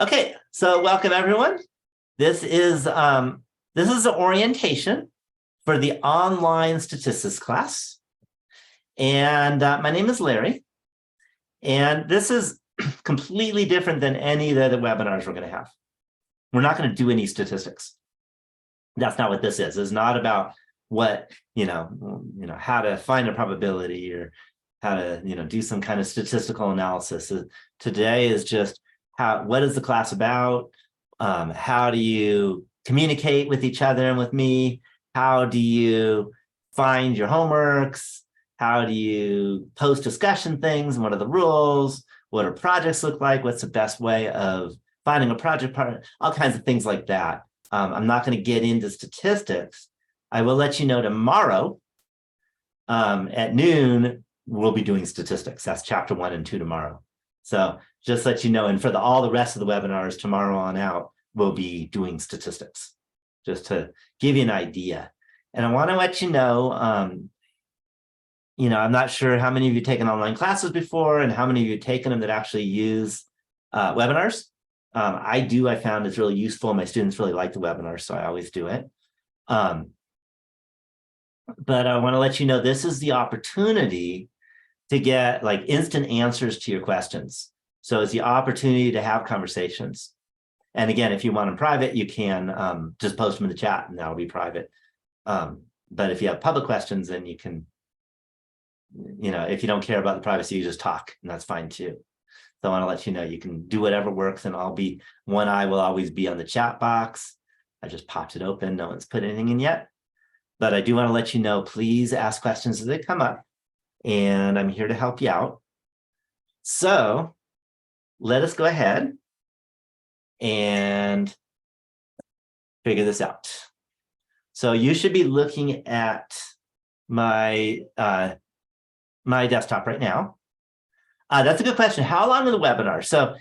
Okay, so welcome everyone. This is the orientation for the online statistics class. And my name is Larry. And this is completely different than any of the other webinars we're going to have. We're not going to do any statistics. That's not what this is. It's not about what, how to find a probability or how to, do some kind of statistical analysis. Today is just what is the class about? How do you communicate with each other and with me? How do you find your homeworks? How do you post discussion things? And what are the rules? What do projects look like? What's the best way of finding a project partner? All kinds of things like that. I'm not going to get into statistics. I will let you know tomorrow at noon, we'll be doing statistics. That's chapter 1 and 2 tomorrow. So just let you know, and for all the rest of the webinars tomorrow on out, we'll be doing statistics, just to give you an idea. And I want to let you know, I'm not sure how many of you taken online classes before and how many of you taken them that actually use webinars. I found it's really useful. My students really like the webinars, so I always do it. But I want to let you know, this is the opportunity to get like instant answers to your questions. So it's the opportunity to have conversations. And again, if you want them private, you can just post them in the chat and that'll be private. But if you have public questions, then you can, if you don't care about the privacy, you just talk, and that's fine too. So I want to let you know, you can do whatever works, and one eye will always be on the chat box. I just popped it open. No one's put anything in yet. But I do want to let you know, please ask questions as they come up, and I'm here to help you out. So let us go ahead and figure this out. So you should be looking at my my desktop right now. That's a good question. How long are the webinars? So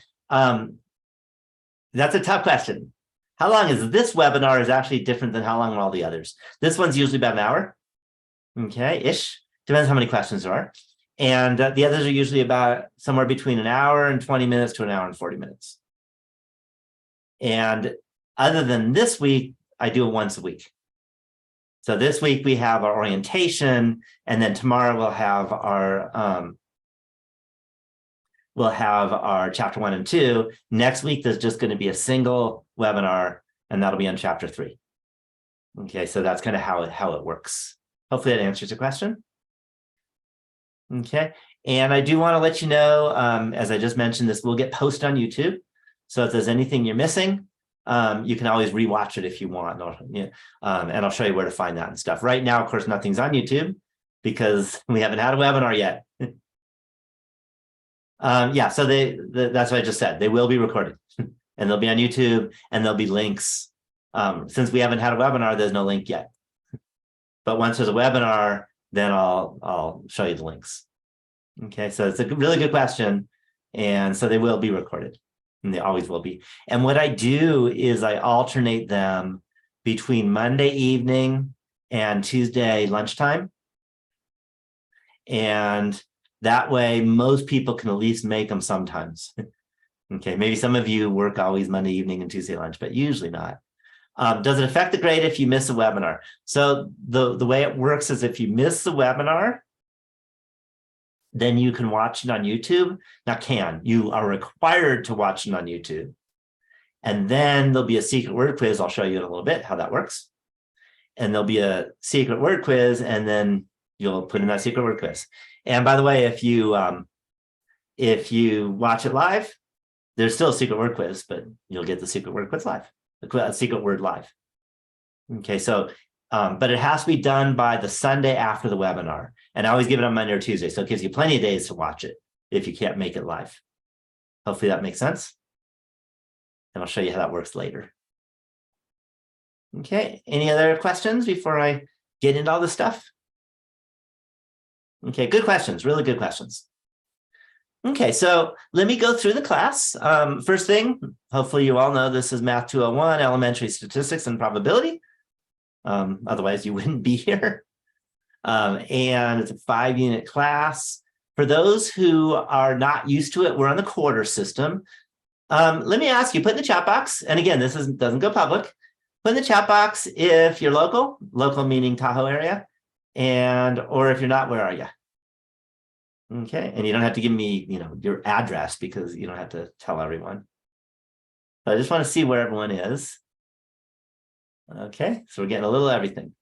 that's a tough question. How long is this webinar is actually different than how long are all the others. This one's usually about an hour, okay-ish. Depends how many questions there are. And the others are usually about somewhere between an hour and 20 minutes to an hour and 40 minutes. And other than this week, I do it once a week. So this week we have our orientation, and then tomorrow we'll have our chapter 1 and 2. Next week, there's just going to be a single webinar, and that'll be on chapter 3. Okay, so that's kind of how it works. Hopefully that answers your question. Okay, and I do want to let you know, as I just mentioned, this will get posted on YouTube. So if there's anything you're missing, you can always rewatch it if you want, and I'll show you where to find that and stuff. Right now, of course, nothing's on YouTube because we haven't had a webinar yet. Yeah, so that's what I just said. They will be recorded and they'll be on YouTube, and there'll be links. Since we haven't had a webinar, there's no link yet. But once there's a webinar, then I'll show you the links. Okay, so it's a really good question. And so they will be recorded, and they always will be. And what I do is I alternate them between Monday evening and Tuesday lunchtime. And that way, most people can at least make them sometimes. Okay, maybe some of you work always Monday evening and Tuesday lunch, but usually not. Does it affect the grade if you miss a webinar? So the way it works is if you miss the webinar, then you can watch it on YouTube. You are required to watch it on YouTube. And then there'll be a secret word quiz. I'll show you in a little bit how that works. And there'll be a secret word quiz, and then you'll put in that secret word quiz. And by the way, if you watch it live, there's still a secret word quiz, but you'll get the secret word quiz live, the secret word live. Okay, so, but it has to be done by the Sunday after the webinar. And I always give it on Monday or Tuesday, so it gives you plenty of days to watch it if you can't make it live. Hopefully that makes sense. And I'll show you how that works later. Okay, any other questions before I get into all this stuff? Okay, good questions, really good questions. Okay, so let me go through the class. First thing, hopefully you all know this is Math 201, Elementary Statistics and Probability. Otherwise you wouldn't be here. And it's a 5-unit class. For those who are not used to it, we're on the quarter system. Let me ask you, put in the chat box, and again, this doesn't go public. Put in the chat box if you're local meaning Tahoe area, or if you're not, where are you? Okay, and you don't have to give me, your address because you don't have to tell everyone. But I just want to see where everyone is. Okay, so we're getting a little of everything.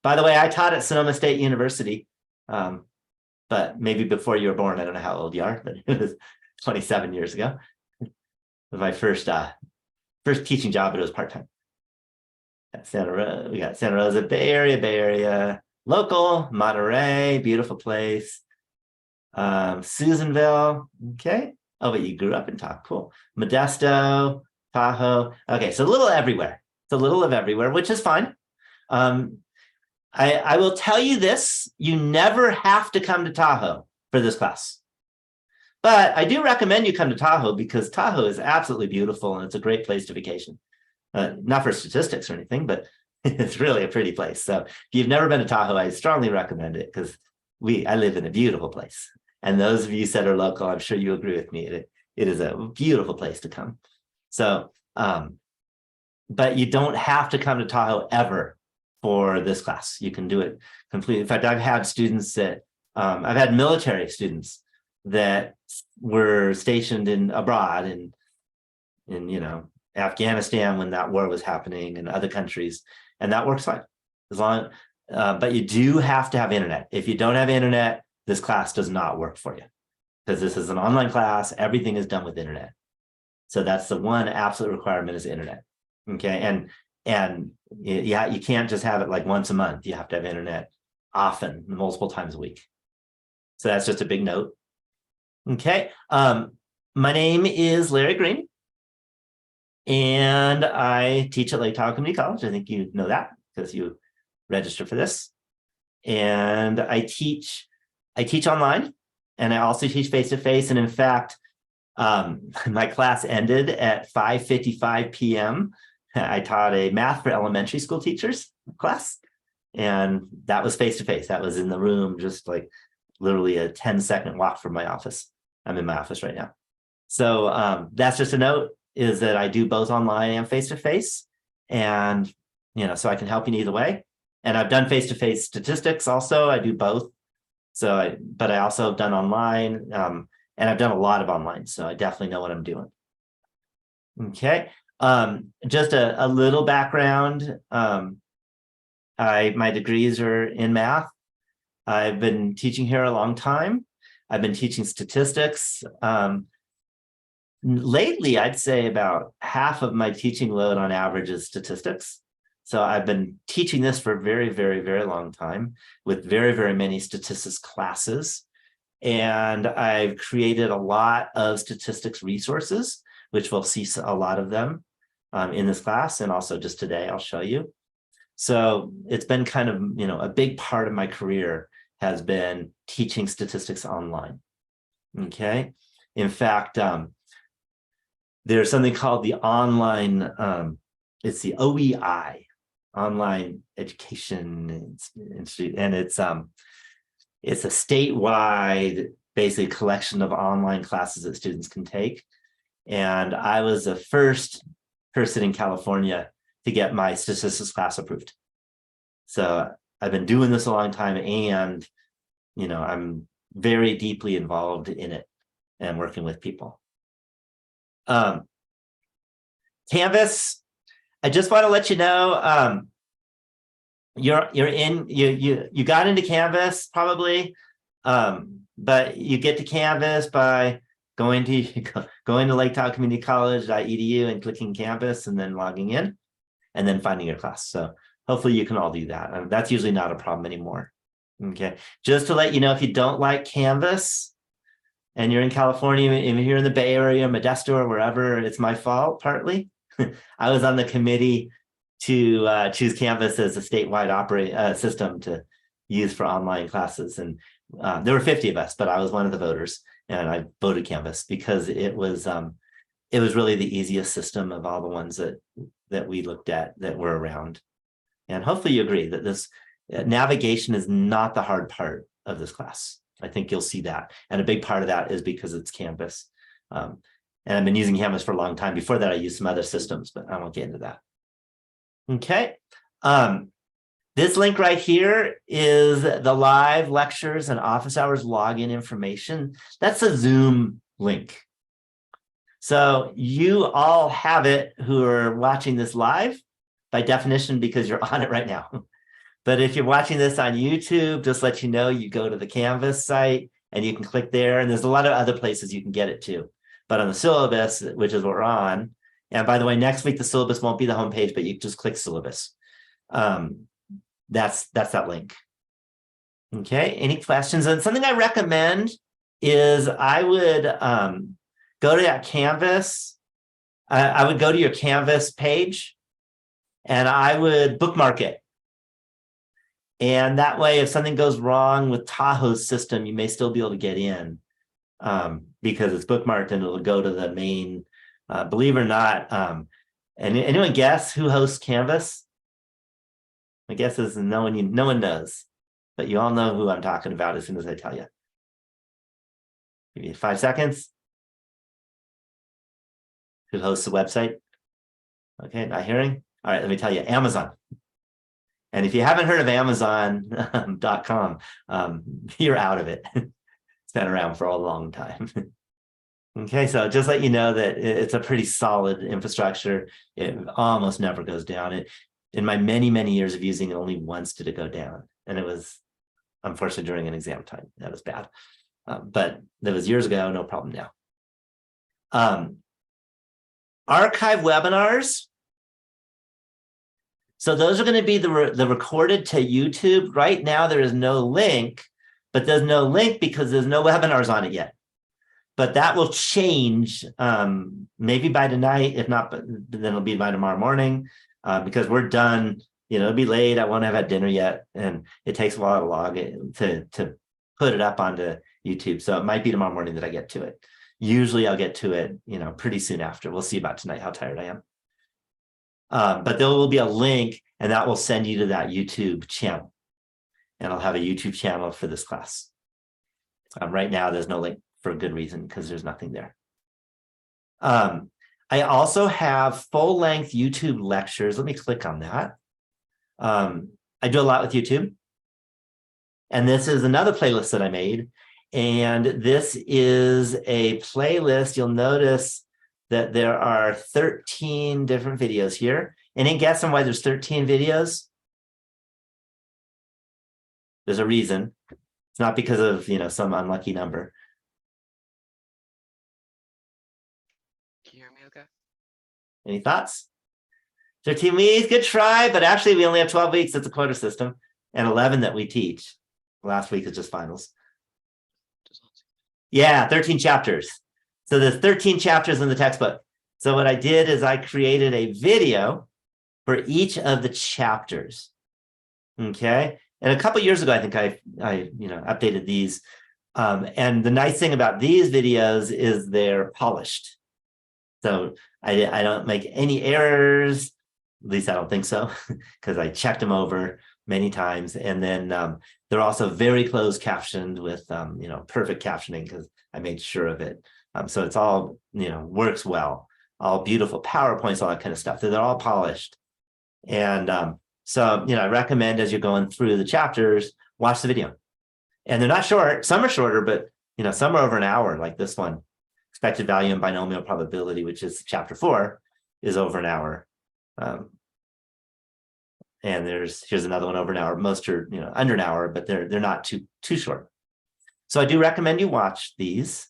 By the way, I taught at Sonoma State University, but maybe before you were born. I don't know how old you are, but it was 27 years ago. It was my first teaching job, but it was part-time. We got Santa Rosa, Bay Area, local, Monterey, beautiful place. Susanville, okay. Oh, but you grew up in Tahoe, cool. Modesto, Tahoe. Okay, so a little everywhere. It's a little of everywhere, which is fine. I will tell you this, you never have to come to Tahoe for this class. But I do recommend you come to Tahoe because Tahoe is absolutely beautiful and it's a great place to vacation. Not for statistics or anything, but it's really a pretty place. So if you've never been to Tahoe, I strongly recommend it because I live in a beautiful place. And those of you that are local, I'm sure you agree with me. It is a beautiful place to come. So, but you don't have to come to Tahoe ever for this class. You can do it completely. In fact, I've had students that, I've had military students that were stationed abroad in Afghanistan when that war was happening and other countries, and that works fine. But you do have to have internet. If you don't have internet, this class does not work for you because this is an online class. Everything is done with internet. So that's the one absolute requirement is internet. Okay. And yeah, you can't just have it like once a month. You have to have internet often, multiple times a week. So that's just a big note. Okay. My name is Larry Green and I teach at Lake Tahoe Community College. I think you know that because you register for this. And I teach online and I also teach face-to-face. And in fact, my class ended at 5:55 p.m. I taught a math for elementary school teachers class, and that was face-to-face. That was in the room, just like literally a 10-second walk from my office. I'm in my office right now. So that's just a note, is that I do both online and face-to-face. And, so I can help you in either way. And I've done face-to-face statistics also. I do both. But I also have done online, and I've done a lot of online. So I definitely know what I'm doing. Okay. Just a little background. My degrees are in math. I've been teaching here a long time. I've been teaching statistics. Lately, I'd say about half of my teaching load on average is statistics. So I've been teaching this for a very, very, very long time with very, very many statistics classes. And I've created a lot of statistics resources, which we'll see a lot of them in this class. And also just today, I'll show you. So it's been kind of, a big part of my career has been teaching statistics online. Okay. In fact, there's something called the online, it's the OEI, Online Education Institute, and it's a statewide, basically collection of online classes that students can take. And I was the first person in California to get my statistics class approved. So I've been doing this a long time, and I'm very deeply involved in it and working with people. Canvas, I just want to let you know, you got into Canvas probably, but you get to Canvas by going to Lake Tahoe Community College.edu and clicking Canvas and then logging in and then finding your class. So hopefully you can all do that. That's usually not a problem anymore. Okay, just to let you know, if you don't like Canvas and you're in California, if you're in the Bay Area, Modesto, or wherever, it's my fault partly. I was on the committee to choose Canvas as a statewide system to use for online classes. And there were 50 of us, but I was one of the voters, and I voted Canvas because it was really the easiest system of all the ones that we looked at that were around. And hopefully you agree that this navigation is not the hard part of this class. I think you'll see that. And a big part of that is because it's Canvas. And And I've been using Canvas for a long time. Before that, I used some other systems, but I won't get into that. Okay. This link right here is the live lectures and office hours login information. That's a Zoom link. So you all have it who are watching this live by definition because you're on it right now. But if you're watching this on YouTube, just let you know, you go to the Canvas site and you can click there. And there's a lot of other places you can get it to. But on the syllabus, which is what we're on, and by the way, next week, the syllabus won't be the homepage, but you just click syllabus. That's that link. Okay, any questions? And something I recommend is I would go to that Canvas. I would go to your Canvas page and I would bookmark it. And that way, if something goes wrong with Tahoe's system, you may still be able to get in because it's bookmarked and it'll go to the main, believe it or not. And anyone guess who hosts Canvas? My guess is no one knows, but you all know who I'm talking about as soon as I tell you. Give you 5 seconds. Who hosts the website? Okay, not hearing. All right, let me tell you, Amazon. And if you haven't heard of Amazon.com, you're out of it. It's been around for a long time. Okay, so just let you know that it's a pretty solid infrastructure. It almost never goes down. In my many, many years of using it, only once did it go down. And it was, unfortunately, during an exam time. That was bad. But that was years ago, no problem now. Archive webinars. So those are going to be the recorded to YouTube. Right now, there is no link, but there's no link because there's no webinars on it yet. But that will change maybe by tonight. If not, then it'll be by tomorrow morning because we're done. It'll be late. I won't have had dinner yet. And it takes a while to log it, to put it up onto YouTube. So it might be tomorrow morning that I get to it. Usually I'll get to it, pretty soon after. We'll see about tonight how tired I am. But there will be a link and that will send you to that YouTube channel. And I'll have a YouTube channel for this class. Right now, there's no link for a good reason because there's nothing there. I also have full-length YouTube lectures. Let me click on that. I do a lot with YouTube. And this is another playlist that I made. And this is a playlist. You'll notice that there are 13 different videos here. Any guess on why there's 13 videos? There's a reason. It's not because of, some unlucky number. Can you hear me okay? Any thoughts? 13 weeks, good try, but actually we only have 12 weeks. It's a quota system and 11 that we teach. Last week is just finals. Yeah, 13 chapters. So there's 13 chapters in the textbook. So what I did is I created a video for each of the chapters. Okay. And a couple years ago, I think I updated these. And the nice thing about these videos is they're polished. So I don't make any errors. At least I don't think so, because I checked them over many times. And then they're also very closed captioned with perfect captioning because I made sure of it. So it's all works well, all beautiful PowerPoints, all that kind of stuff. They're all polished. And so I recommend as you're going through the chapters, watch the video. And they're not short. Some are shorter, but some are over an hour, like this one. Expected value and binomial probability, which is chapter 4, is over an hour. And here's another one over an hour. Most are under an hour, but they're not too short. So I do recommend you watch these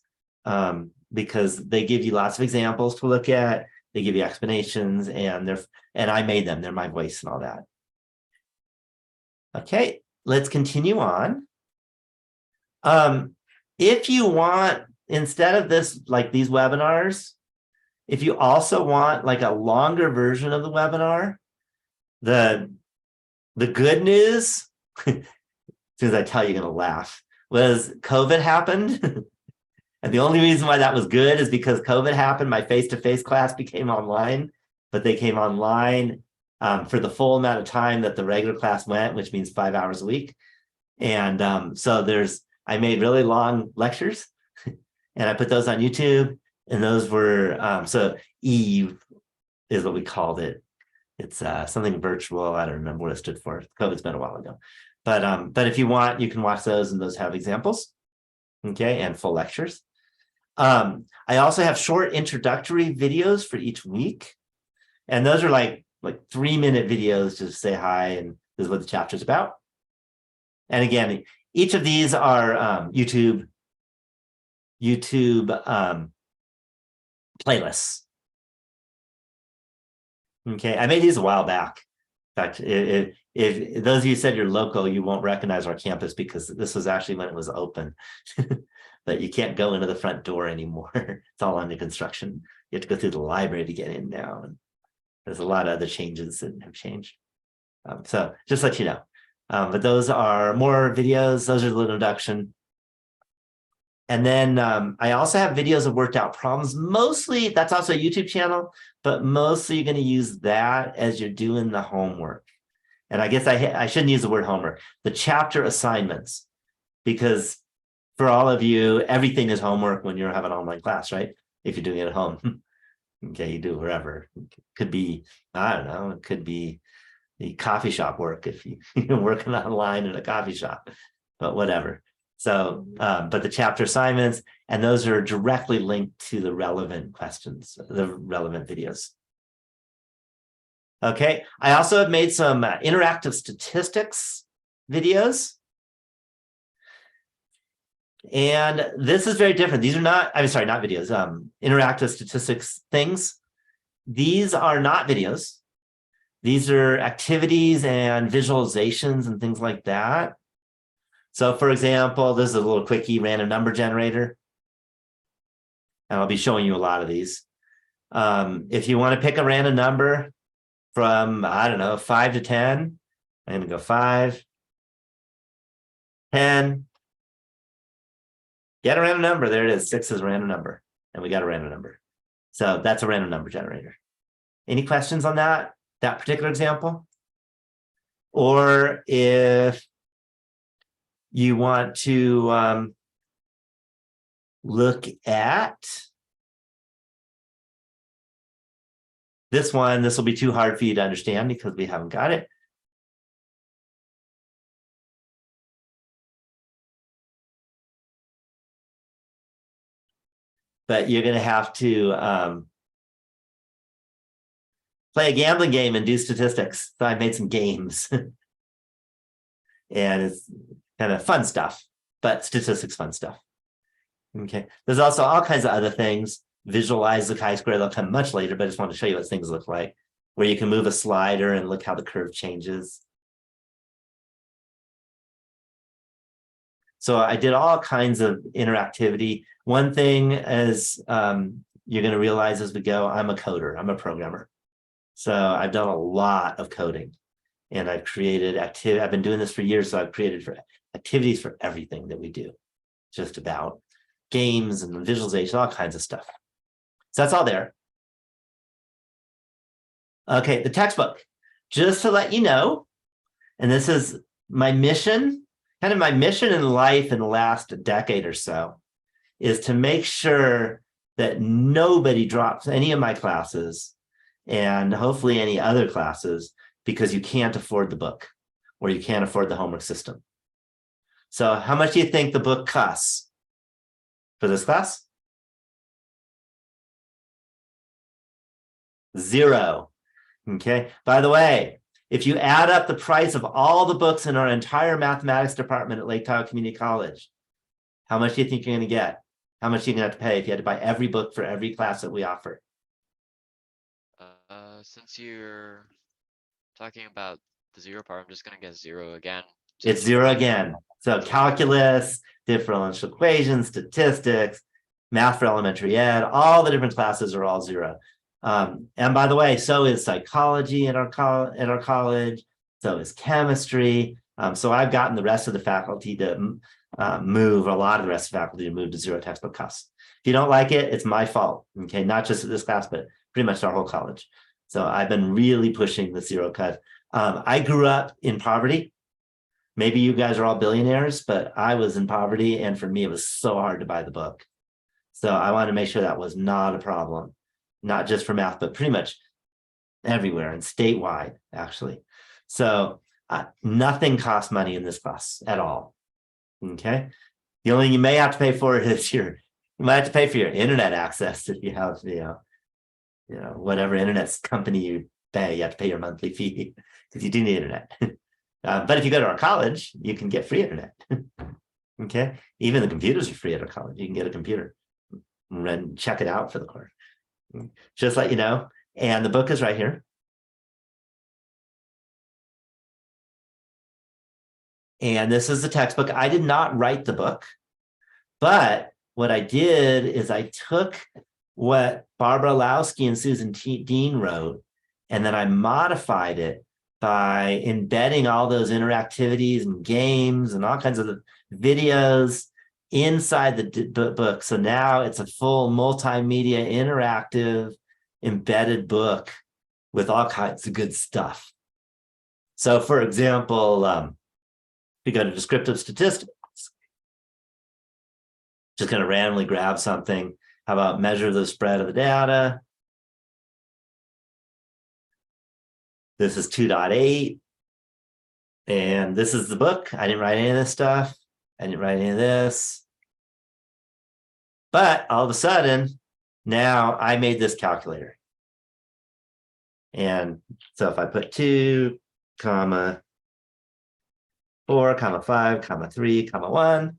because they give you lots of examples to look at. They give you explanations, and I made them. They're my voice and all that. Okay, let's continue on. If you want, instead of this, like these webinars, if you also want like a longer version of the webinar, the good news, as soon as I tell you, you're going to laugh, was COVID happened. And the only reason why that was good is because COVID happened. My face-to-face class became online, but they came online for the full amount of time that the regular class went, which means 5 hours a week. And so I made really long lectures and I put those on YouTube. And those were, so Eve is what we called it. It's something virtual. I don't remember what it stood for. COVID's been a while ago. But if you want, you can watch those, and those have examples, okay, and full lectures. I also have short introductory videos for each week. And those are like 3-minute videos to say hi, and this is what the chapter is about. And again, each of these are YouTube playlists. Okay, I made these a while back. In fact, if those of you said you're local, you won't recognize our campus because this was actually when it was open. But you can't go into the front door anymore. It's all under construction. You have to go through the library to get in now. And there's a lot of other changes that have changed. So just let you know. But those are more videos. Those are the introduction. And then I also have videos of worked out problems. Mostly, that's also a YouTube channel, but mostly you're going to use that as you're doing the homework. And I guess I shouldn't use the word homework, the chapter assignments, because for all of you, everything is homework when you're having an online class, right? If you're doing it at home. Okay, you do it wherever. It could be, I don't know, it could be the coffee shop work if you're working online in a coffee shop, but whatever. So, but the chapter assignments, and those are directly linked to the relevant questions, the relevant videos. Okay, I also have made some interactive statistics videos. And this is very different. These are not, I'm sorry, not videos, interactive statistics things. These are not videos. These are activities and visualizations and things like that. So for example, this is a little quickie random number generator. And I'll be showing you a lot of these. If you want to pick a random number from, I don't know, 5 to 10, I'm going to go 5, 10, get a random number. There it is. 6 is a random number. And we got a random number. So that's a random number generator. Any questions on that particular example? Or if you want to look at this one, this will be too hard for you to understand because we haven't got it. But you're going to have to play a gambling game and do statistics. So I made some games. And it's kind of fun stuff, but statistics fun stuff. Okay. There's also all kinds of other things. Visualize the chi-square. They'll come much later, but I just want to show you what things look like, where you can move a slider and look how the curve changes. So I did all kinds of interactivity. One thing is you're going to realize as we go, I'm a coder. I'm a programmer. So I've done a lot of coding, and I've created activity. I've been doing this for years, so I've created activities for everything that we do, just about games and visualization, all kinds of stuff. So that's all there. Okay, the textbook. Just to let you know, and this is my mission, kind of my mission in life in the last decade or so, is to make sure that nobody drops any of my classes and hopefully any other classes because you can't afford the book or you can't afford the homework system. So how much do you think the book costs for this class? 0. Okay. By the way, if you add up the price of all the books in our entire mathematics department at Lake Tahoe Community College, how much do you think you're going to get? How much are you going to have to pay if you had to buy every book for every class that we offer? Since you're talking about the 0 part, I'm just gonna guess 0 again. It's 0 again. So calculus, differential equations, statistics, math for elementary ed, all the different classes are all 0. And by the way, so is psychology in our college. So is chemistry. So I've gotten the rest of the faculty to move, a lot of the rest of the faculty to move to 0 textbook costs. If you don't like it, it's my fault. Okay, not just at this class, but pretty much our whole college. So I've been really pushing the 0 cut. I grew up in poverty. Maybe you guys are all billionaires, but I was in poverty. And for me, it was so hard to buy the book. So I wanted to make sure that was not a problem, not just for math, but pretty much everywhere and statewide, actually. So nothing costs money in this class at all. Okay. The only thing you may have to pay for is you might have to pay for your internet access if you have, whatever internet company you pay, you have to pay your monthly fee because you do need internet. But if you go to our college, you can get free internet. Okay. Even the computers are free at our college. You can get a computer and check it out for the course. Just let you know. And the book is right here. And this is the textbook. I did not write the book, but what I did is I took what Barbara Lowski and Susan Dean wrote, and then I modified it by embedding all those interactivities and games and all kinds of videos inside the book. So now it's a full multimedia interactive embedded book with all kinds of good stuff. So for example, we go to descriptive statistics. Just going to randomly grab something. How about measure the spread of the data? This is 2.8. And this is the book. I didn't write any of this stuff. I didn't write any of this. But all of a sudden, now I made this calculator. And so if I put 2, 4, 5, 3, 1,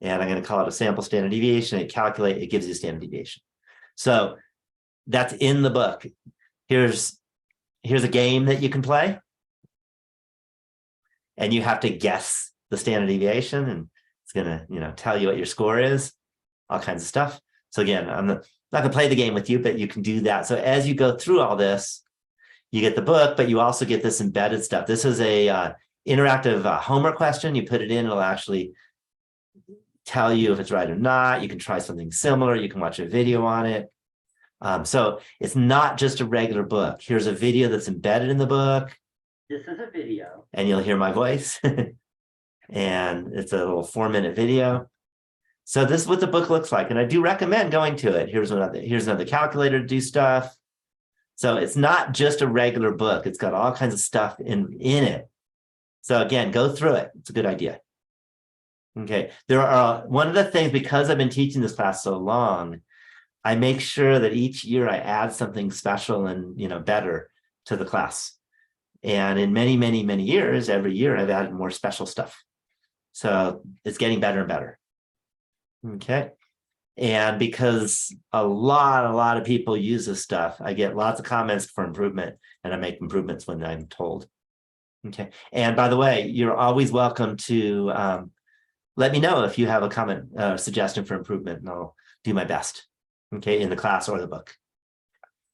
and I'm going to call it a sample standard deviation, it gives you a standard deviation. So that's in the book. Here's a game that you can play. And you have to guess the standard deviation, and it's going to, tell you what your score is, all kinds of stuff. So again, I'm not going to play the game with you, but you can do that. So as you go through all this, you get the book, but you also get this embedded stuff. This is a interactive homework question. You put it in, it'll actually tell you if it's right or not. You can try something similar. You can watch a video on it. So it's not just a regular book. Here's a video that's embedded in the book. This is a video. And you'll hear my voice. And it's a little 4-minute video. So this is what the book looks like. And I do recommend going to it. Here's another calculator to do stuff. So it's not just a regular book. It's got all kinds of stuff in it. So again, go through it. It's a good idea. Okay. There are one of the things, because I've been teaching this class so long, I make sure that each year I add something special and better to the class. And in many, many, many years, every year I've added more special stuff. So it's getting better and better. Okay. And because a lot of people use this stuff, I get lots of comments for improvement, and I make improvements when I'm told. Okay. And by the way, you're always welcome to let me know if you have a comment, suggestion for improvement, and I'll do my best. Okay, in the class or the book.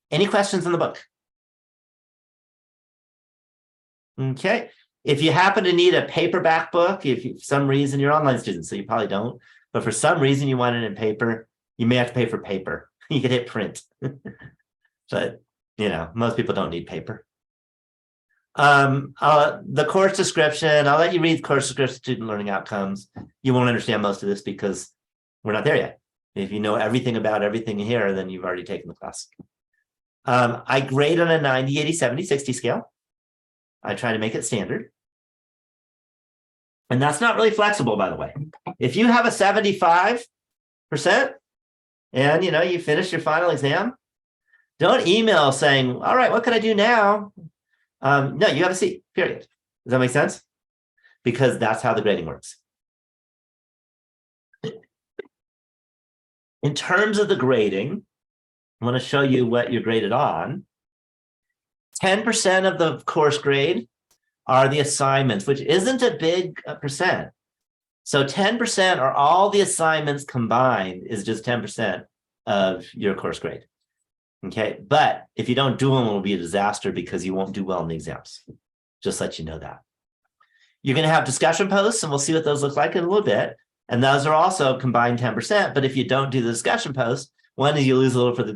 Any questions in the book? Okay. If you happen to need a paperback book, if for some reason you're an online student, so you probably don't, but for some reason you want it in paper, you may have to pay for paper. You can hit print. But, most people don't need paper. The course description, I'll let you read the course description, student learning outcomes. You won't understand most of this because we're not there yet. If you know everything about everything here, then you've already taken the class. I grade on a 90, 80, 70, 60 scale. I try to make it standard. And that's not really flexible, by the way. If you have a 75% and you finish your final exam, don't email saying, all right, what can I do now? No, you have a C, period. Does that make sense? Because that's how the grading works. In terms of the grading, I want to show you what you're graded on. 10% of the course grade are the assignments, which isn't a big percent. So 10% are all the assignments combined is just 10% of your course grade. Okay, but if you don't do them, it will be a disaster because you won't do well in the exams. Just let you know that. You're going to have discussion posts, and we'll see what those look like in a little bit. And those are also combined 10%. But if you don't do the discussion posts, one is you lose a little for the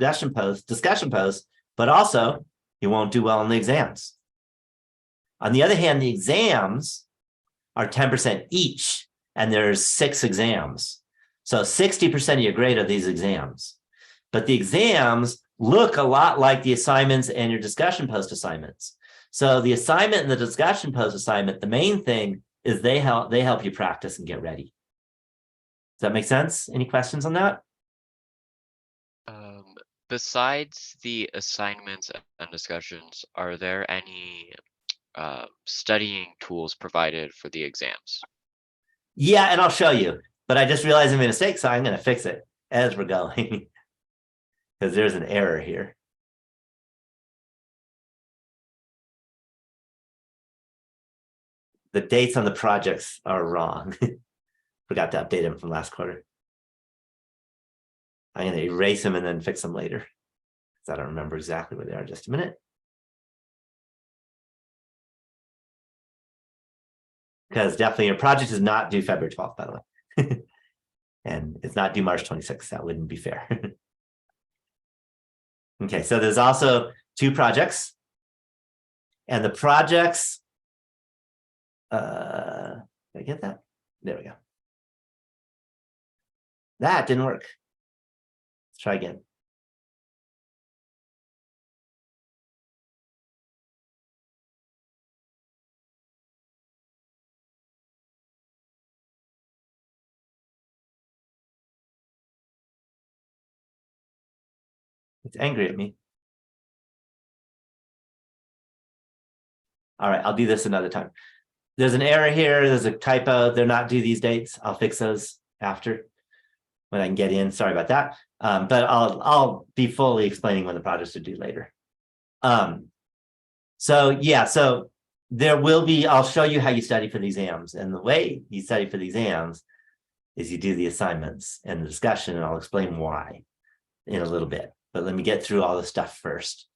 discussion posts, but also you won't do well in the exams. On the other hand, the exams are 10% each, and there's 6 exams. So 60% of your grade are these exams. But the exams look a lot like the assignments and your discussion post assignments. So the assignment and the discussion post assignment, the main thing is they help you practice and get ready. Does that make sense? Any questions on that? Besides the assignments and discussions, are there any studying tools provided for the exams? Yeah, and I'll show you. But I just realized I made a mistake, so I'm going to fix it as we're going. Because there's an error here. The dates on the projects are wrong. Forgot to update them from last quarter. I'm going to erase them and then fix them later, because I don't remember exactly where they are. Just a minute. Because definitely your project is not due February 12th, by the way. And it's not due March 26th. That wouldn't be fair. Okay, so there's also 2 projects. And the projects, did I get that? There we go. That didn't work. Let's try again. It's angry at me. All right, I'll do this another time. There's an error here. There's a typo. They're not due these dates. I'll fix those after when I can get in. Sorry about that. But I'll be fully explaining when the projects are due later. So yeah, so there will be, I'll show you how you study for the exams. And the way you study for the exams is you do the assignments and the discussion, and I'll explain why in a little bit. But let me get through all the stuff first.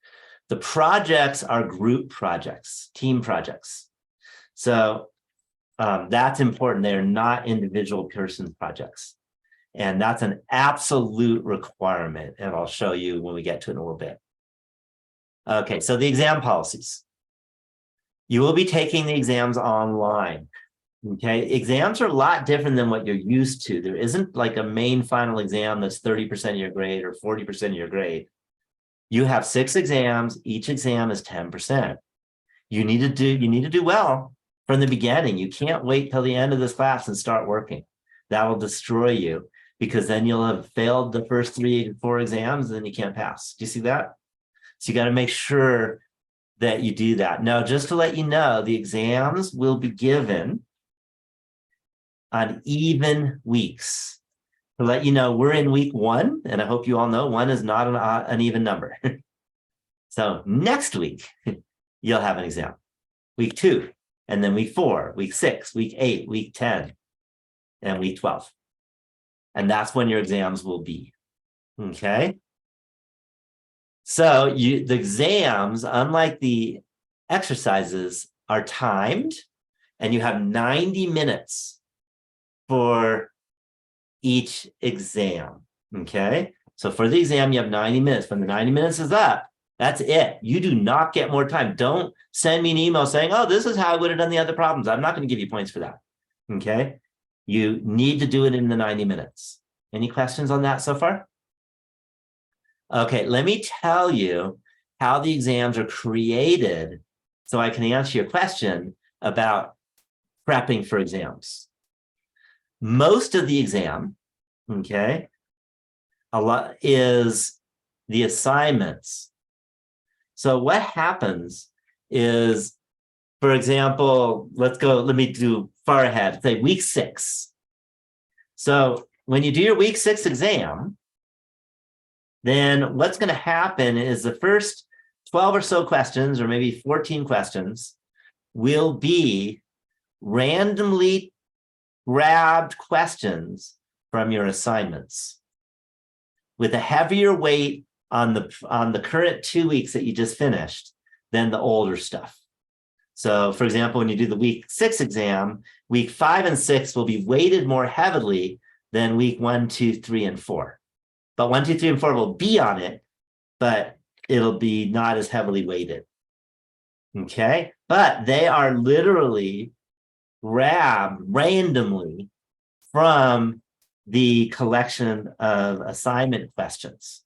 The projects are group projects, team projects. So that's important. They're not individual person projects. And that's an absolute requirement. And I'll show you when we get to it in a little bit. Okay, so the exam policies. You will be taking the exams online. Okay, exams are a lot different than what you're used to. There isn't like a main final exam that's 30% of your grade or 40% of your grade. You have 6 exams. Each exam is 10%. You need to do well from the beginning. You can't wait till the end of this class and start working. That will destroy you, because then you'll have failed the first 3 or 4 exams and then you can't pass. Do you see that? So you got to make sure that you do that. Now, just to let you know, the exams will be given on even weeks. To let you know, we're in week 1, and I hope you all know 1 is not an even number. So next week, you'll have an exam. Week 2, and then week 4, week 6, week 8, week 10, and week 12. And that's when your exams will be. Okay. So the exams, unlike the exercises, are timed, and you have 90 minutes for each exam. Okay. So for the exam, you have 90 minutes. When the 90 minutes is up, that's it. You do not get more time. Don't send me an email saying, oh, this is how I would have done the other problems. I'm not going to give you points for that. Okay. You need to do it in the 90 minutes. Any questions on that so far? Okay, let me tell you how the exams are created so I can answer your question about prepping for exams. Most of the exam, okay, a lot is the assignments. So what happens is, for example, let me do far ahead, say week 6. So when you do your week 6 exam, then what's going to happen is the first 12 or so questions, or maybe 14 questions, will be randomly grabbed questions from your assignments with a heavier weight on the current 2 weeks that you just finished than the older stuff. So for example, when you do the week 6 exam, week 5 and 6 will be weighted more heavily than week 1, 2, 3, and 4. But 1, 2, 3, and 4 will be on it, but it'll be not as heavily weighted. Okay, but they are literally grabbed randomly from the collection of assignment questions.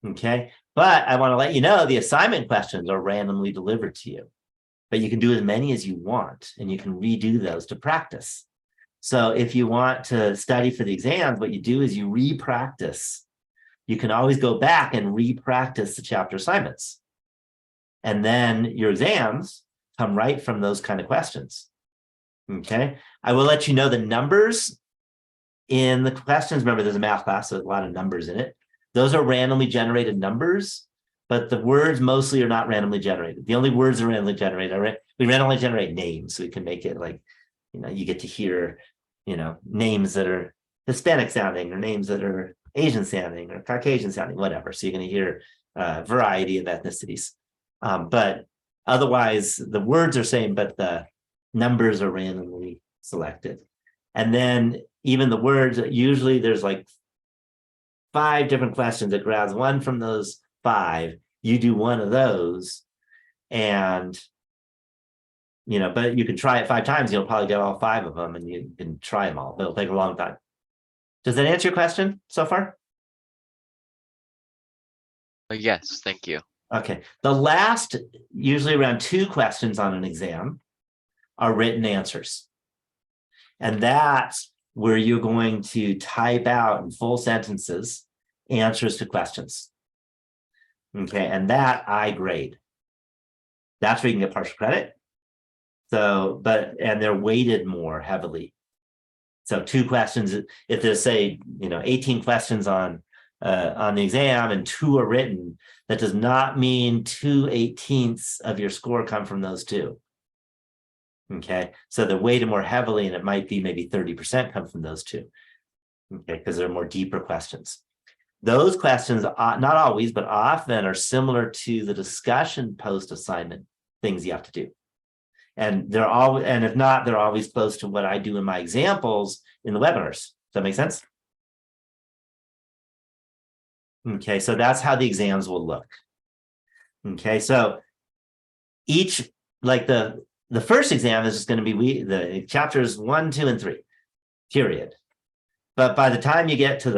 Okay, but I want to let you know the assignment questions are randomly delivered to you, but you can do as many as you want, and you can redo those to practice. So if you want to study for the exams, what you do is you re-practice. You can always go back and re-practice the chapter assignments. And then your exams come right from those kind of questions. Okay, I will let you know the numbers in the questions. Remember, there's a math class, so there's a lot of numbers in it. Those are randomly generated numbers, but the words mostly are not randomly generated. The only words are randomly generated. We randomly generate names, so we can make it like, you get to hear, names that are Hispanic sounding, or names that are Asian sounding, or Caucasian sounding, whatever. So you're going to hear a variety of ethnicities. But otherwise, the words are same, but the numbers are randomly selected. And then even the words, usually there's like 5 different questions. It grabs one from those 5. You do one of those, and but you can try it 5 times. You'll probably get all 5 of them, and you can try them all, but it'll take a long time. Does that answer your question so far? Yes, thank you. Okay. The last, usually around 2 questions on an exam, are written answers. And that's where you're going to type out in full sentences answers to questions. Okay, and that I grade. That's where you can get partial credit. So, and they're weighted more heavily. So 2 questions, if there's say, 18 questions on the exam and 2 are written, that does not mean 2/18 of your score come from those 2. Okay, so they're weighted more heavily, and it might be maybe 30% come from those 2. Okay, because they're more deeper questions. Those questions, not always, but often are similar to the discussion post assignment things you have to do. And they're always, and if not, they're always close to what I do in my examples in the webinars. Does that make sense? Okay, so that's how the exams will look. Okay, so each, like the first exam is just going to be the chapters 1, 2, and 3, period. But by the time you get to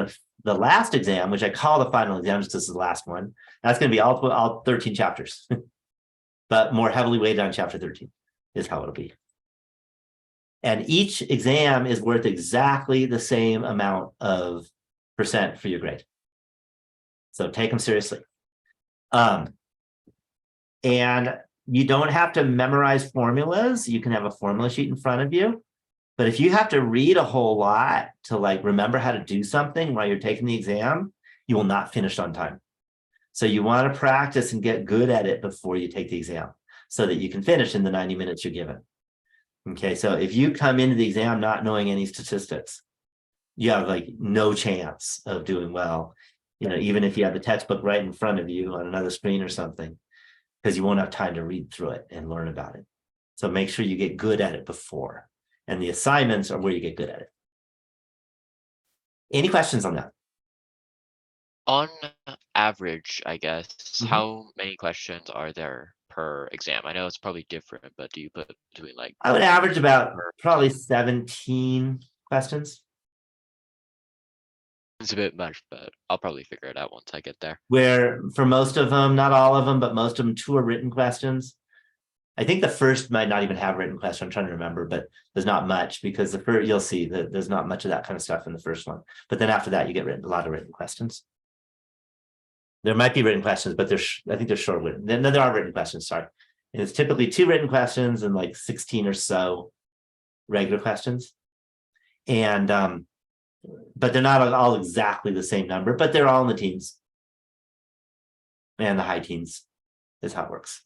the last exam, which I call the final exam, just this is the last one, that's going to be all 13 chapters, but more heavily weighted on chapter 13 is how it'll be. And each exam is worth exactly the same amount of percent for your grade. So take them seriously. And you don't have to memorize formulas. You can have a formula sheet in front of you. But if you have to read a whole lot to remember how to do something while you're taking the exam, you will not finish on time. So you want to practice and get good at it before you take the exam so that you can finish in the 90 minutes you're given. Okay, so if you come into the exam not knowing any statistics, you have no chance of doing well, even if you have the textbook right in front of you on another screen or something, because you won't have time to read through it and learn about it. So make sure you get good at it before. And the assignments are where you get good at it. Any questions on that? On average, I guess, how many questions are there per exam? I know it's probably different, but do you put between I would average about probably 17 questions. It's a bit much, but I'll probably figure it out once I get there. Where for most of them, not all of them, but most of them, 2 are written questions. I think the first might not even have a written question. I'm trying to remember, but there's not much because the first, you'll see that there's not much of that kind of stuff in the first one. But then after that, you get a lot of written questions. There might be written questions, but I think they're short written. Then there are written questions, sorry. And it's typically 2 written questions and 16 or so regular questions. And but they're not all exactly the same number, but they're all in the teens. And the high teens is how it works.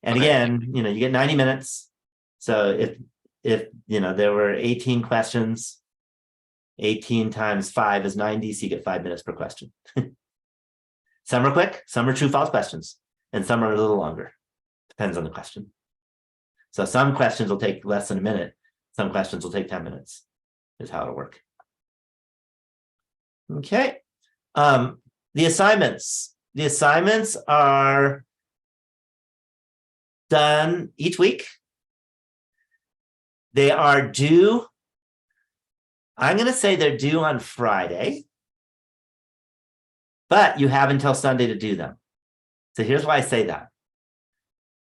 And again, you get 90 minutes. So if there were 18 questions, 18 times 5 is 90, so you get 5 minutes per question. Some are quick, some are true false questions, and some are a little longer. Depends on the question. So some questions will take less than a minute. Some questions will take 10 minutes, is how it'll work. Okay. The assignments. The assignments are done each week. They are due I'm going to say they're due on Friday, but you have until Sunday to do them. So here's why I say that.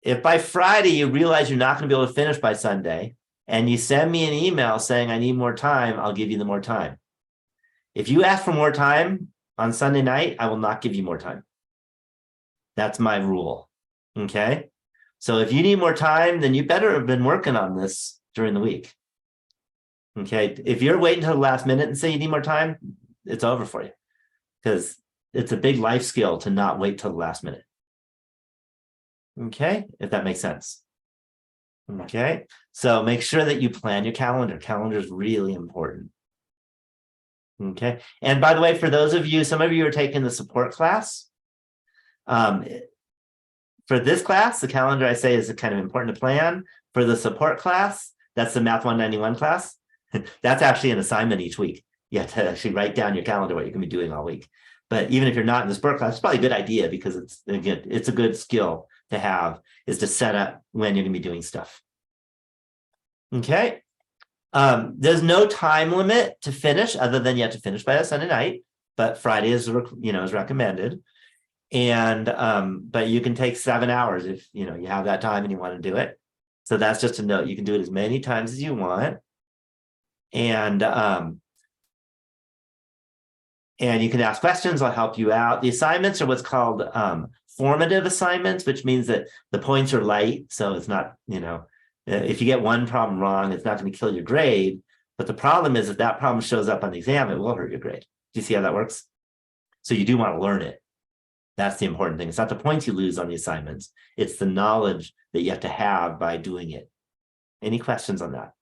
If by Friday you realize you're not going to be able to finish by Sunday, and you send me an email saying I need more time, I'll give you the more time. If you ask for more time on Sunday night, I will not give you more time. That's my rule. Okay. So if you need more time, then you better have been working on this during the week. Okay. If you're waiting until the last minute and say you need more time, it's over for you, because it's a big life skill to not wait till the last minute. Okay. If that makes sense. Okay. So make sure that you plan your calendar. Calendar is really important. Okay. And by the way, for those of you, some of you are taking the support class. For this class, the calendar I say is kind of important to plan. For the support class, that's the Math 191 class. That's actually an assignment each week. You have to actually write down your calendar, what you're going to be doing all week. But even if you're not in the support class, it's probably a good idea, because it's, again, it's a good skill to have, is to set up when you're going to be doing stuff. Okay. There's no time limit to finish, other than you have to finish by a Sunday night, but Friday is, is recommended. And but you can take 7 hours if you have that time and you want to do it. So that's just a note. You can do it as many times as you want. And you can ask questions. I'll help you out. The assignments are what's called formative assignments, which means that the points are light. So it's not, if you get one problem wrong, it's not going to kill your grade. But the problem is, if that problem shows up on the exam, it will hurt your grade. Do you see how that works? So you do want to learn it. That's the important thing. It's not the points you lose on the assignments. It's the knowledge that you have to have by doing it. Any questions on that?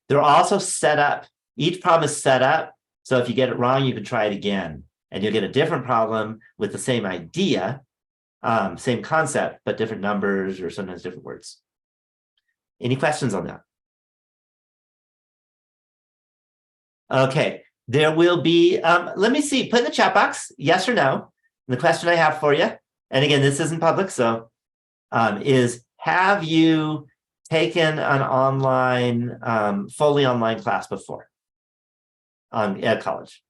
They're also set up. Each problem is set up. So if you get it wrong, you can try it again. And you'll get a different problem with the same idea, same concept, but different numbers or sometimes different words. Any questions on that? Okay. There will be, let me see, put in the chat box, yes or no. The question I have for you, and again, this isn't public, so is, have you taken an online, fully online class before at college?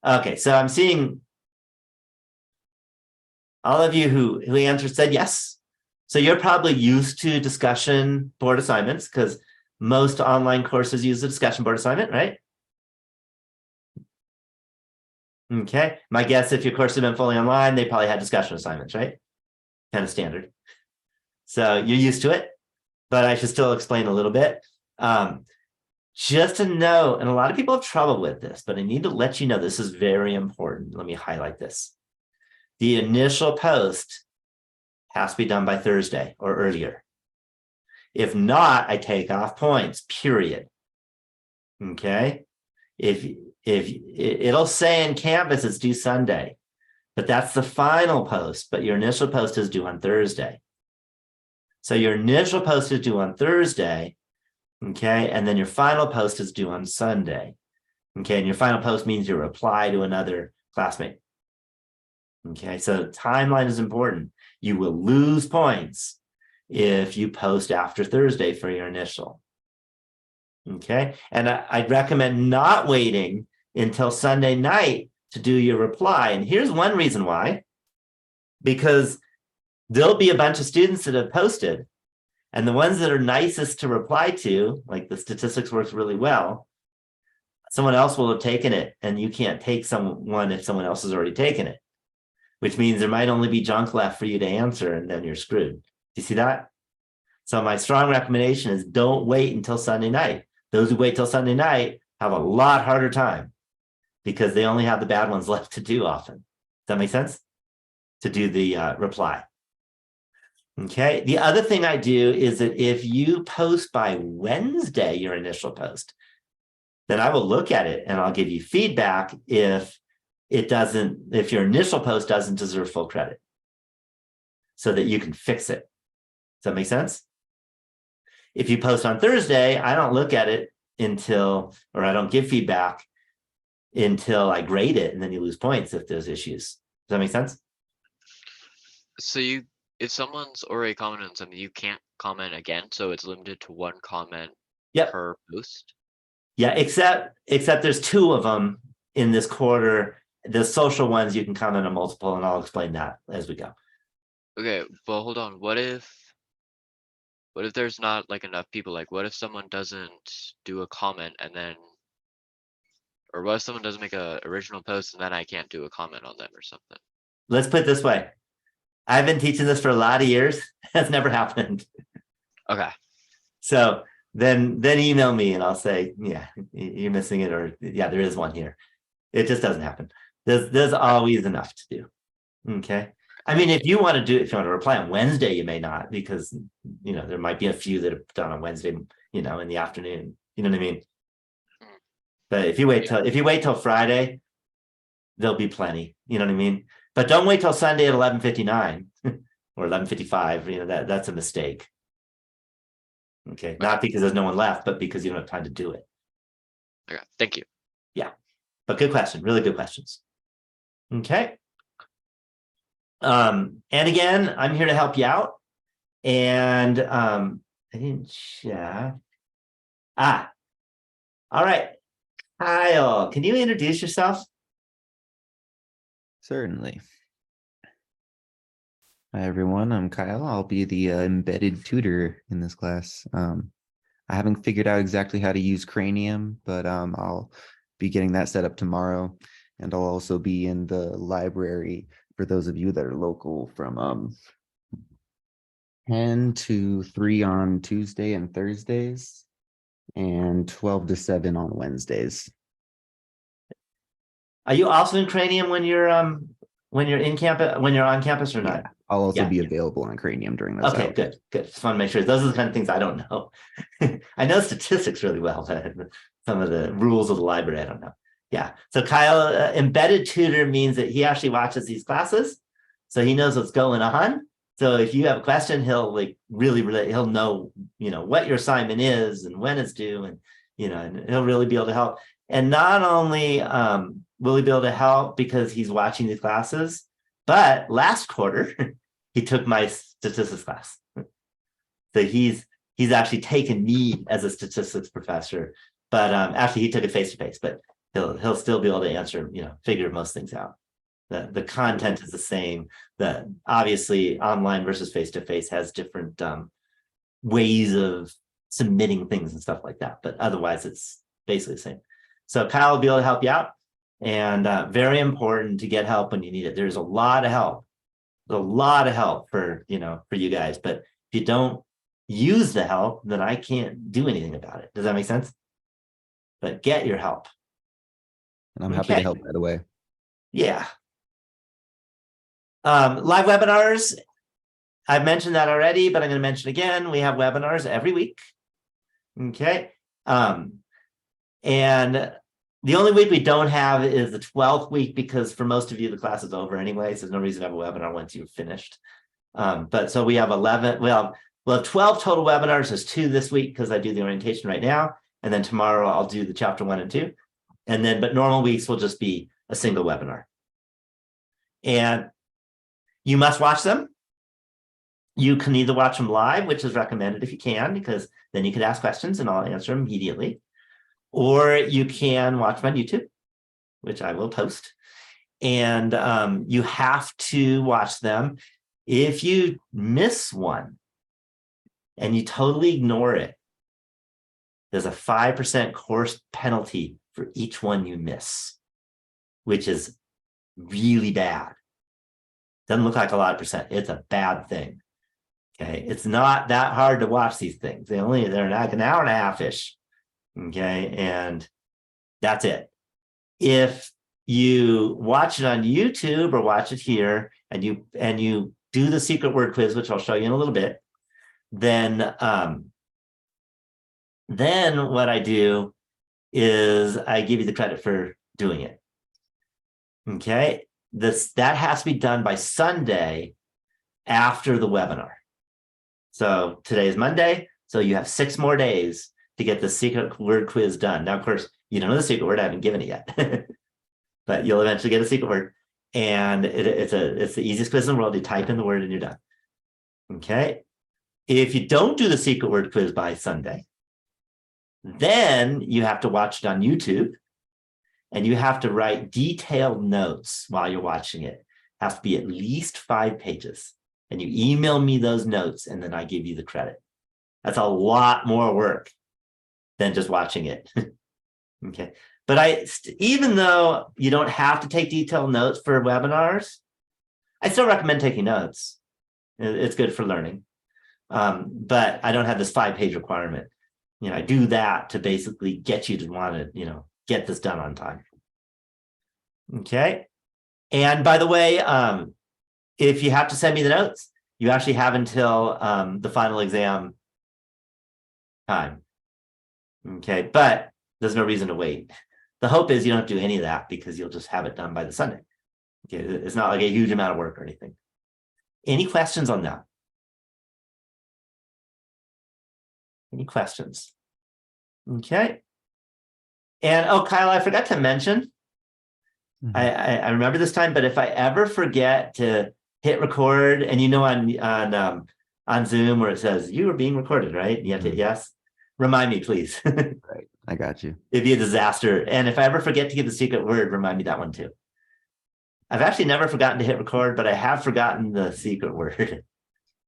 Okay, so I'm seeing all of you who answered said yes. So you're probably used to discussion board assignments, because most online courses use a discussion board assignment, right? Okay. My guess, if your course had been fully online, they probably had discussion assignments, right? Kind of standard. So you're used to it, but I should still explain a little bit. Just to know, and a lot of people have trouble with this, but I need to let you know this is very important. Let me highlight this. The initial post has to be done by Thursday or earlier. If not, I take off points, period. Okay. If it'll say in Canvas it's due Sunday, but that's the final post, but your initial post is due on Thursday. So your initial post is due on Thursday. Okay. And then your final post is due on Sunday. Okay. And your final post means your reply to another classmate. Okay. So timeline is important. You will lose points if you post after Thursday for your initial. Okay. And I'd recommend not waiting until Sunday night to do your reply. And here's one reason why. Because there'll be a bunch of students that have posted, and the ones that are nicest to reply to, like the statistics works really well, someone else will have taken it, and you can't take someone if someone else has already taken it, which means there might only be junk left for you to answer, and then you're screwed. Do you see that? So my strong recommendation is don't wait until Sunday night. Those who wait till Sunday night have a lot harder time, because they only have the bad ones left to do often. Does that make sense? To do the reply. Okay. The other thing I do is that if you post by Wednesday, your initial post, then I will look at it and I'll give you feedback if your initial post doesn't deserve full credit, so that you can fix it. Does that make sense? If you post on Thursday, I don't look at it or I don't give feedback until I grade it, and then you lose points if there's issues. Does that make sense? So if someone's already commented on something, you can't comment again, so it's limited to one comment Yep. per post? Yeah, except there's two of them in this quarter. The social ones you can comment on multiple, and I'll explain that as we go. Okay, but hold on. What if there's not like enough people? Like what if someone doesn't do a comment and then, or what if someone doesn't make a original post and then I can't do a comment on them or something? Let's put it this way. I've been teaching this for a lot of years. That's never happened. Okay. So then email me and I'll say, yeah, you're missing it, or yeah, there is one here. It just doesn't happen. There's always enough to do. Okay. I mean, if you want to reply on Wednesday, you may not, because there might be a few that have done on Wednesday, in the afternoon. You know what I mean? But if you wait till Friday, there'll be plenty. You know what I mean? But don't wait till Sunday at 11:59 or 11:55. That's a mistake. Okay, not because there's no one left, but because you don't have time to do it. Okay. Thank you. Yeah, but good question. Really good questions. Okay. And again, I'm here to help you out. And I didn't check. All right. Kyle, can you introduce yourself? Certainly. Hi, everyone. I'm Kyle. I'll be the embedded tutor in this class. I haven't figured out exactly how to use Cranium, but I'll be getting that set up tomorrow. And I'll also be in the library for those of you that are local from 10 to 3 on Tuesday and Thursdays, and 12 to 7 on Wednesdays. Are you also in Cranium when you're in campus, when you're on campus, or not? Yeah, I'll also Yeah. be available on Cranium during those Okay, hours. good. Just want to make sure. Those are the kind of things I don't know. I know statistics really well, but some of the rules of the library, I don't know. Yeah. So Kyle, embedded tutor means that he actually watches these classes, so he knows what's going on. So if you have a question, he'll he'll know, what your assignment is and when it's due, and and he'll really be able to help. And not only will he be able to help because he's watching these classes, but last quarter he took my statistics class. So he's actually taken me as a statistics professor, but actually he took it face to face, but he'll still be able to answer, figure most things out. The content is the same. The obviously online versus face to face has different ways of submitting things and stuff like that, but otherwise it's basically the same. So Kyle will be able to help you out, and very important to get help when you need it. There's a lot of help. There's a lot of help for you guys, but if you don't use the help, then I can't do anything about it. Does that make sense? But get your help. And I'm happy to help, by the way. Yeah. Live webinars. I've mentioned that already, but I'm going to mention again. We have webinars every week. Okay. And the only week we don't have is the 12th week, because for most of you, the class is over anyway. So there's no reason to have a webinar once you've finished. But so we have 11, we'll have 12 total webinars. There's 2 this week because I do the orientation right now. And then tomorrow I'll do the chapter 1 and 2. And then, but normal weeks will just be a single webinar. And you must watch them. You can either watch them live, which is recommended if you can, because then you can ask questions and I'll answer them immediately. Or you can watch them on YouTube, which I will post. And you have to watch them. If you miss one and you totally ignore it, there's a 5% course penalty for each one you miss, which is really bad. Doesn't look like a lot of percent. It's a bad thing. Okay. It's not that hard to watch these things. They're like an hour and a half-ish. Okay. And that's it. If you watch it on YouTube or watch it here and you do the secret word quiz, which I'll show you in a little bit, then what I do is I give you the credit for doing it. Okay. That has to be done by Sunday after the webinar. So today is Monday. So you have 6 more days to get the secret word quiz done. Now, of course, you don't know the secret word. I haven't given it yet, but you'll eventually get a secret word. And it's the easiest quiz in the world. You type in the word and you're done. Okay. If you don't do the secret word quiz by Sunday, then you have to watch it on YouTube and you have to write detailed notes while you're watching it. It has to be at least 5 pages. And you email me those notes and then I give you the credit. That's a lot more work than just watching it. Okay. But even though you don't have to take detailed notes for webinars, I still recommend taking notes. It's good for learning. But I don't have this 5-page requirement. I do that to basically get you to want to, get this done on time. Okay. And by the way, if you have to send me the notes, you actually have until the final exam time. Okay. But there's no reason to wait. The hope is you don't do any of that because you'll just have it done by the Sunday. Okay. It's not like a huge amount of work or anything. Any questions on that? Any questions? Okay. And Kyle, I forgot to mention, I remember this time, but if I ever forget to hit record, and on Zoom where it says you are being recorded, right? You have to hit yes. Remind me, please. Right. I got you. It'd be a disaster. And if I ever forget to give the secret word, remind me that one too. I've actually never forgotten to hit record, but I have forgotten the secret word.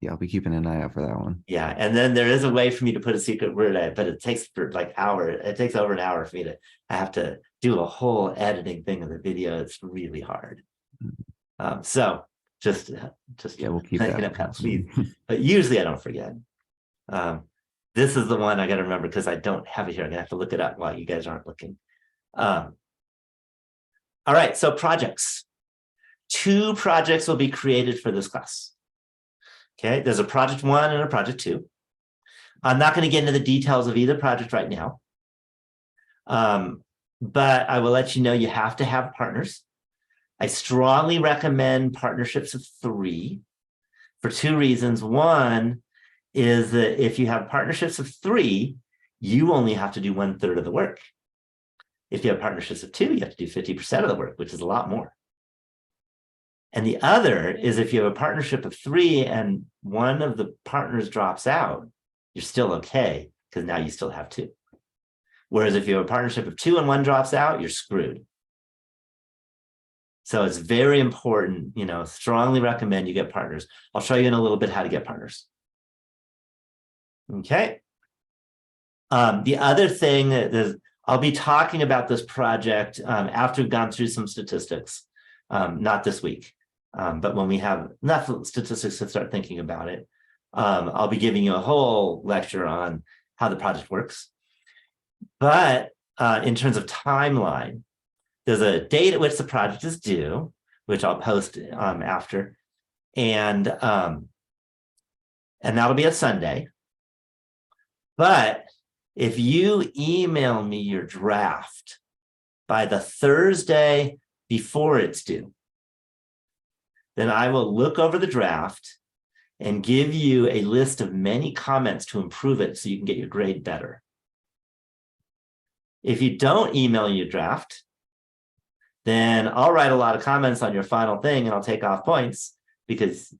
Yeah, I'll be keeping an eye out for that one. Yeah, and then there is a way for me to put a secret word in, but it takes for like hours. It takes over an hour for me to. I have to do a whole editing thing of the video. It's really hard. So just Yeah, we'll keep that. Please. But usually I don't forget. This is the one I got to remember because I don't have it here. I'm gonna have to look it up while you guys aren't looking. All right, so projects. 2 projects will be created for this class. Okay, there's a project 1 and a project 2. I'm not going to get into the details of either project right now. But I will let you know you have to have partners. I strongly recommend partnerships of 3 for 2 reasons. One is that if you have partnerships of 3, you only have to do 1/3 of the work. If you have partnerships of 2, you have to do 50% of the work, which is a lot more. And the other is if you have a partnership of 3 and one of the partners drops out, you're still okay because now you still have 2. Whereas if you have a partnership of 2 and one drops out, you're screwed. So it's very important, strongly recommend you get partners. I'll show you in a little bit how to get partners. Okay. The other thing is I'll be talking about this project after we've gone through some statistics, not this week. But when we have enough statistics to start thinking about it, I'll be giving you a whole lecture on how the project works. But in terms of timeline, there's a date at which the project is due, which I'll post after. And that'll be a Sunday. But if you email me your draft by the Thursday before it's due, then I will look over the draft and give you a list of many comments to improve it so you can get your grade better. If you don't email your draft, then I'll write a lot of comments on your final thing and I'll take off points because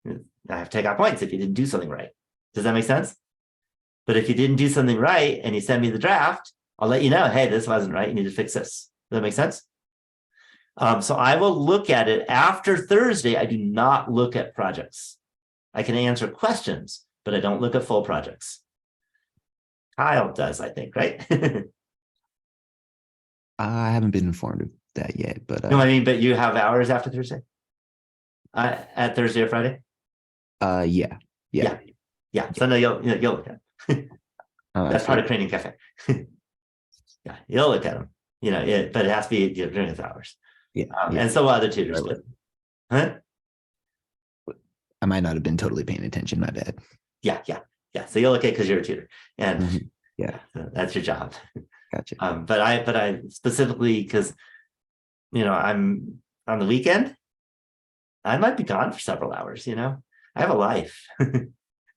I have to take off points if you didn't do something right. Does that make sense? But if you didn't do something right and you send me the draft, I'll let you know, hey, this wasn't right. You need to fix this. Does that make sense? So I will look at it after Thursday. I do not look at projects. I can answer questions, but I don't look at full projects. Kyle does, I think, right? I haven't been informed of that yet, but No, I mean, but you have hours after Thursday? At Thursday or Friday? Yeah. So no, you'll look at it. That's part of Training Cafe. Yeah, you'll look at them. But it has to be during its hours. Yeah, and so other tutors do. Huh? I might not have been totally paying attention. My bad. Yeah. So you'll look at it because you're a tutor, and yeah, so that's your job. Gotcha. But I specifically because I'm on the weekend. I might be gone for several hours. I have a life.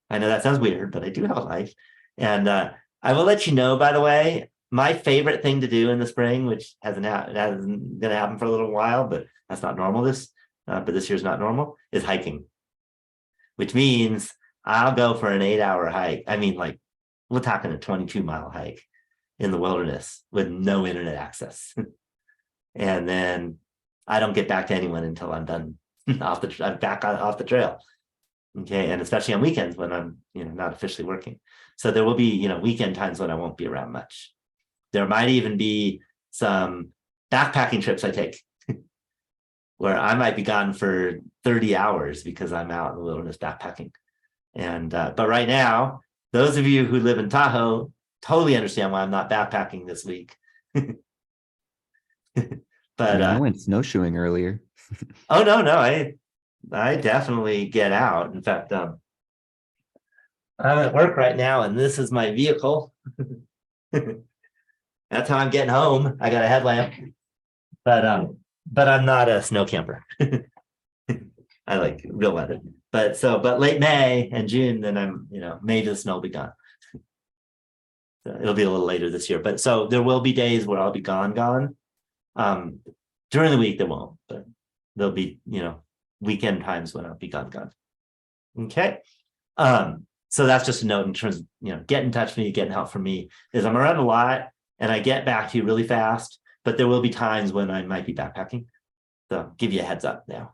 I know that sounds weird, but I do have a life, and I will let you know. By the way, my favorite thing to do in the spring, which hasn't going to happen for a little while, but that's not normal. But this year's not normal, is hiking, which means I'll go for an 8-hour hike. I mean, like, we're talking a 22-mile hike in the wilderness with no internet access. And then I don't get back to anyone until I'm done I'm back off the trail. Okay. And especially on weekends when I'm, not officially working. So there will be, weekend times when I won't be around much. There might even be some backpacking trips I take where I might be gone for 30 hours because I'm out in the wilderness backpacking. And, but right now, those of you who live in Tahoe totally understand why I'm not backpacking this week. But I went snowshoeing earlier. oh no, I definitely get out. In fact, I'm at work right now, and this is my vehicle. That's how I'm getting home. I got a headlamp, but I'm not a snow camper. I like real weather. But late May and June, then I'm, May the snow will be gone. So it'll be a little later this year, but so there will be days where I'll be gone. During the week there won't, but there'll be, weekend times when I'll be gone. Okay. So that's just a note in terms of, get in touch with me, getting help from me, is I'm around a lot and I get back to you really fast, but there will be times when I might be backpacking. So give you a heads up now.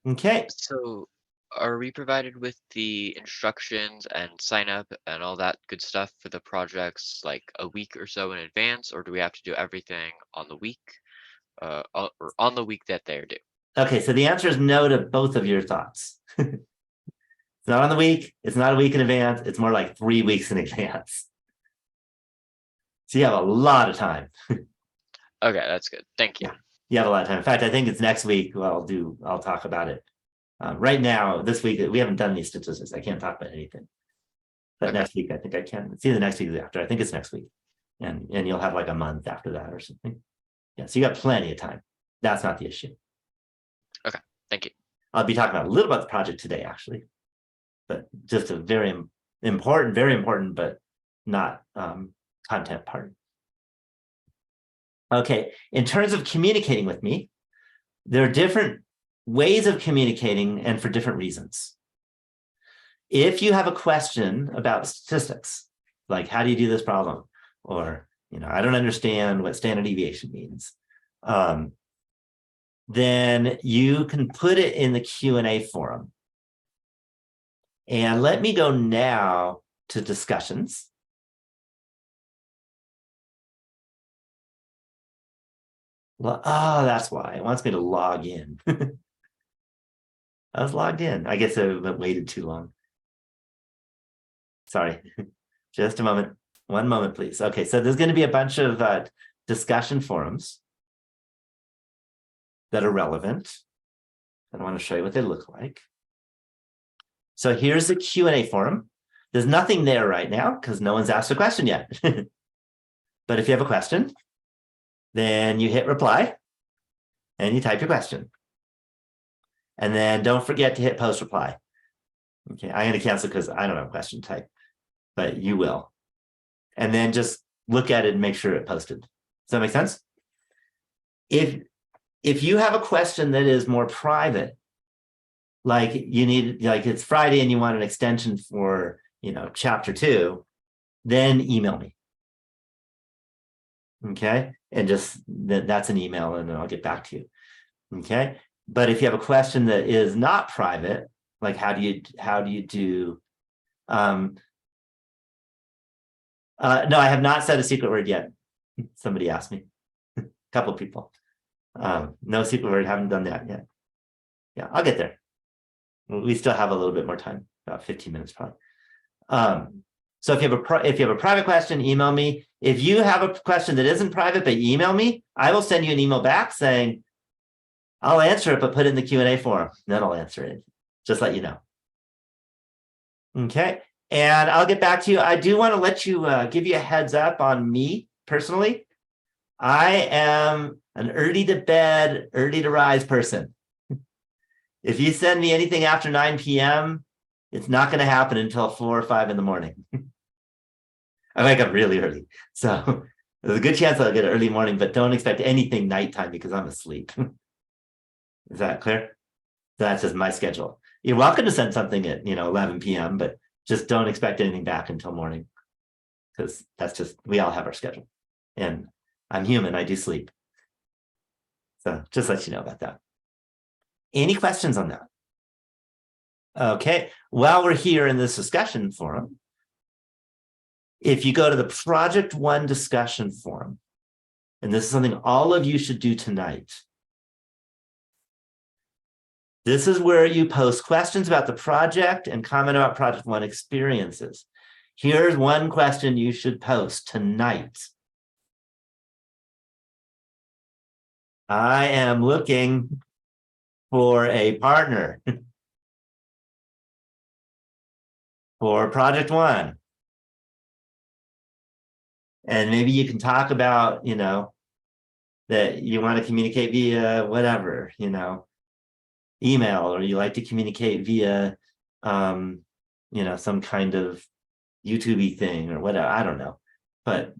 Okay. So are we provided with the instructions and sign up and all that good stuff for the projects like a week or so in advance, or do we have to do everything on the week, or on the week that they're due? Okay, so the answer is no to both of your thoughts. It's not on the week. It's not a week in advance. It's more like 3 weeks in advance. So you have a lot of time. Okay, that's good. Thank you. Yeah. You have a lot of time. In fact, I think it's next week. I'll talk about it. Right now, this week, we haven't done any statistics. I can't talk about anything. But Okay. next week, I think I can. It's either next week or after. I think it's next week. And you'll have like a month after that or something. Yeah, so you got plenty of time. That's not the issue. Thank you. I'll be talking a little about the project today, actually. But just a very important, but not content part. Okay, in terms of communicating with me, there are different ways of communicating and for different reasons. If you have a question about statistics, like how do you do this problem? Or, I don't understand what standard deviation means. Then you can put it in the Q&A forum. And let me go now to discussions. Well, that's why it wants me to log in. I was logged in. I guess I waited too long. Sorry, just a moment. One moment, please. Okay, so there's going to be a bunch of discussion forums that are relevant. I want to show you what they look like. So here's the Q&A forum. There's nothing there right now because no one's asked a question yet. But if you have a question, then you hit reply and you type your question. And then don't forget to hit post reply. Okay, I'm going to cancel because I don't have a question type, but you will. And then just look at it and make sure it posted. Does that make sense? If you have a question that is more private, like it's Friday and you want an extension for, chapter 2, then email me. Okay. And just that's an email and then I'll get back to you. Okay. But if you have a question that is not private, like how do you do, no, I have not said a secret word yet. Somebody asked me, a couple of people. No secret word, haven't done that yet. Yeah, I'll get there. We still have a little bit more time, about 15 minutes probably. So if you have a private question, email me. If you have a question that isn't private, but you email me, I will send you an email back saying, I'll answer it, but put it in the Q&A forum. Then I'll answer it. Just let you know. Okay. And I'll get back to you. I do want to let you give you a heads up on me personally. I am an early to bed, early to rise person. If you send me anything after 9 p.m., it's not going to happen until 4 or 5 in the morning. I wake up really early. So there's a good chance I'll get an early morning, but don't expect anything nighttime because I'm asleep. Is that clear? That's just my schedule. You're welcome to send something at 11 p.m., but just don't expect anything back until morning. Because that's just, we all have our schedule. And I'm human, I do sleep. So just let you know about that. Any questions on that? Okay, while we're here in this discussion forum, if you go to the Project One discussion forum, and this is something all of you should do tonight, this is where you post questions about the project and comment about Project One experiences. Here's one question you should post tonight. I am looking for a partner for Project One. And maybe you can talk about, that you want to communicate via whatever, email, or you like to communicate via, some kind of YouTube-y thing or whatever. I don't know. But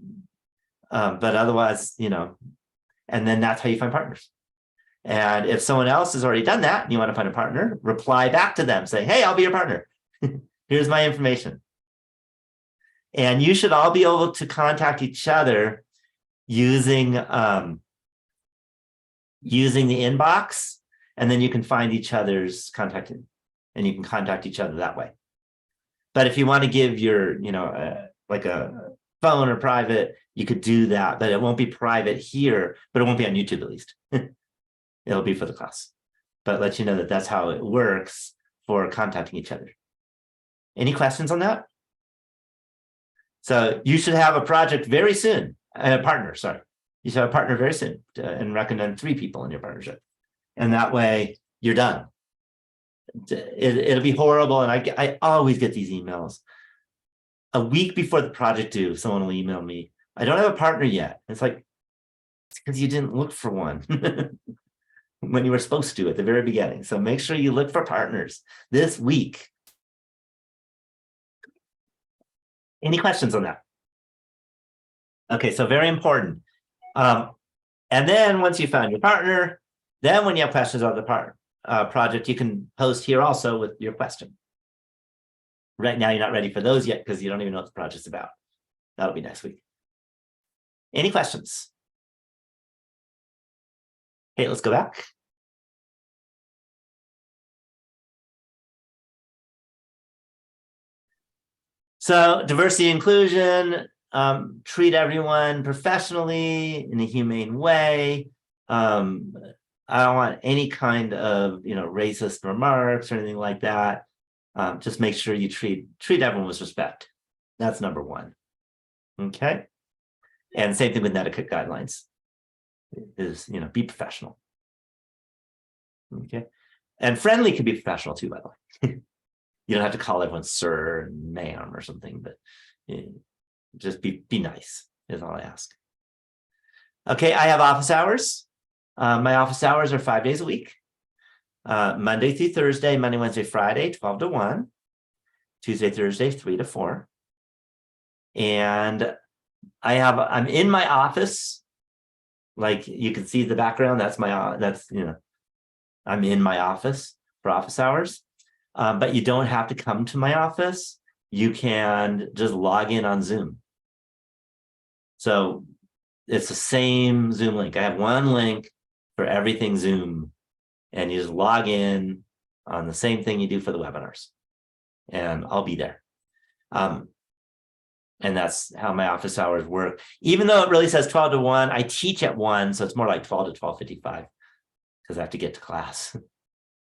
otherwise, and then that's how you find partners. And if someone else has already done that and you want to find a partner, reply back to them, say, hey, I'll be your partner. Here's my information. And you should all be able to contact each other using the inbox, and then you can find each other's contact and you can contact each other that way. But if you want to give your, like a phone or private, you could do that, but it won't be private here, but it won't be on YouTube at least. It'll be for the class. But let you know that that's how it works for contacting each other. Any questions on that? So you should have a project very soon, a partner, sorry. You should have a partner very soon and recommend 3 people in your partnership. And that way you're done. It'll be horrible. And I always get these emails. A week before the project due, someone will email me, I don't have a partner yet. It's like, it's because you didn't look for one when you were supposed to at the very beginning. So make sure you look for partners this week. Any questions on that? Okay, so very important. And then once you found your partner, then when you have questions on the project, you can post here also with your question. Right now, you're not ready for those yet because you don't even know what the project's about. That'll be next week. Any questions? Okay, let's go back. So diversity inclusion, treat everyone professionally in a humane way. I don't want any kind of racist remarks or anything like that. Just make sure you treat everyone with respect. That's number 1. Okay. And same thing with etiquette guidelines is, be professional. Okay. And friendly can be professional too, by the way. You don't have to call everyone sir and ma'am or something, but just be nice is all I ask. Okay, I have office hours. My office hours are 5 days a week. Monday through Thursday, Monday, Wednesday, Friday, 12 to 1. Tuesday, Thursday, 3 to 4. And I'm in my office. Like you can see the background, that's I'm in my office for office hours. But you don't have to come to my office. You can just log in on Zoom. So it's the same Zoom link. I have one link for everything Zoom, and you just log in on the same thing you do for the webinars, and I'll be there. And that's how my office hours work. Even though it really says 12 to 1, I teach at 1, so it's more like 12 to 12:55 because I have to get to class.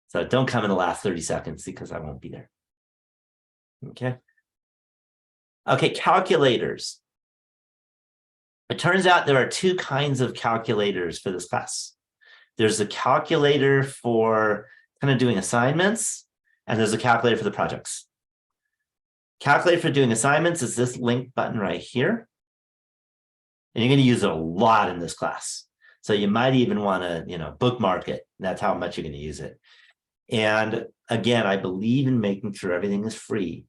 So don't come in the last 30 seconds because I won't be there. Okay. Okay, calculators. It turns out there are 2 kinds of calculators for this class. There's a calculator for kind of doing assignments, and there's a calculator for the projects. Calculator for doing assignments is this link button right here. And you're going to use it a lot in this class. So you might even want to, bookmark it. That's how much you're going to use it. And again, I believe in making sure everything is free.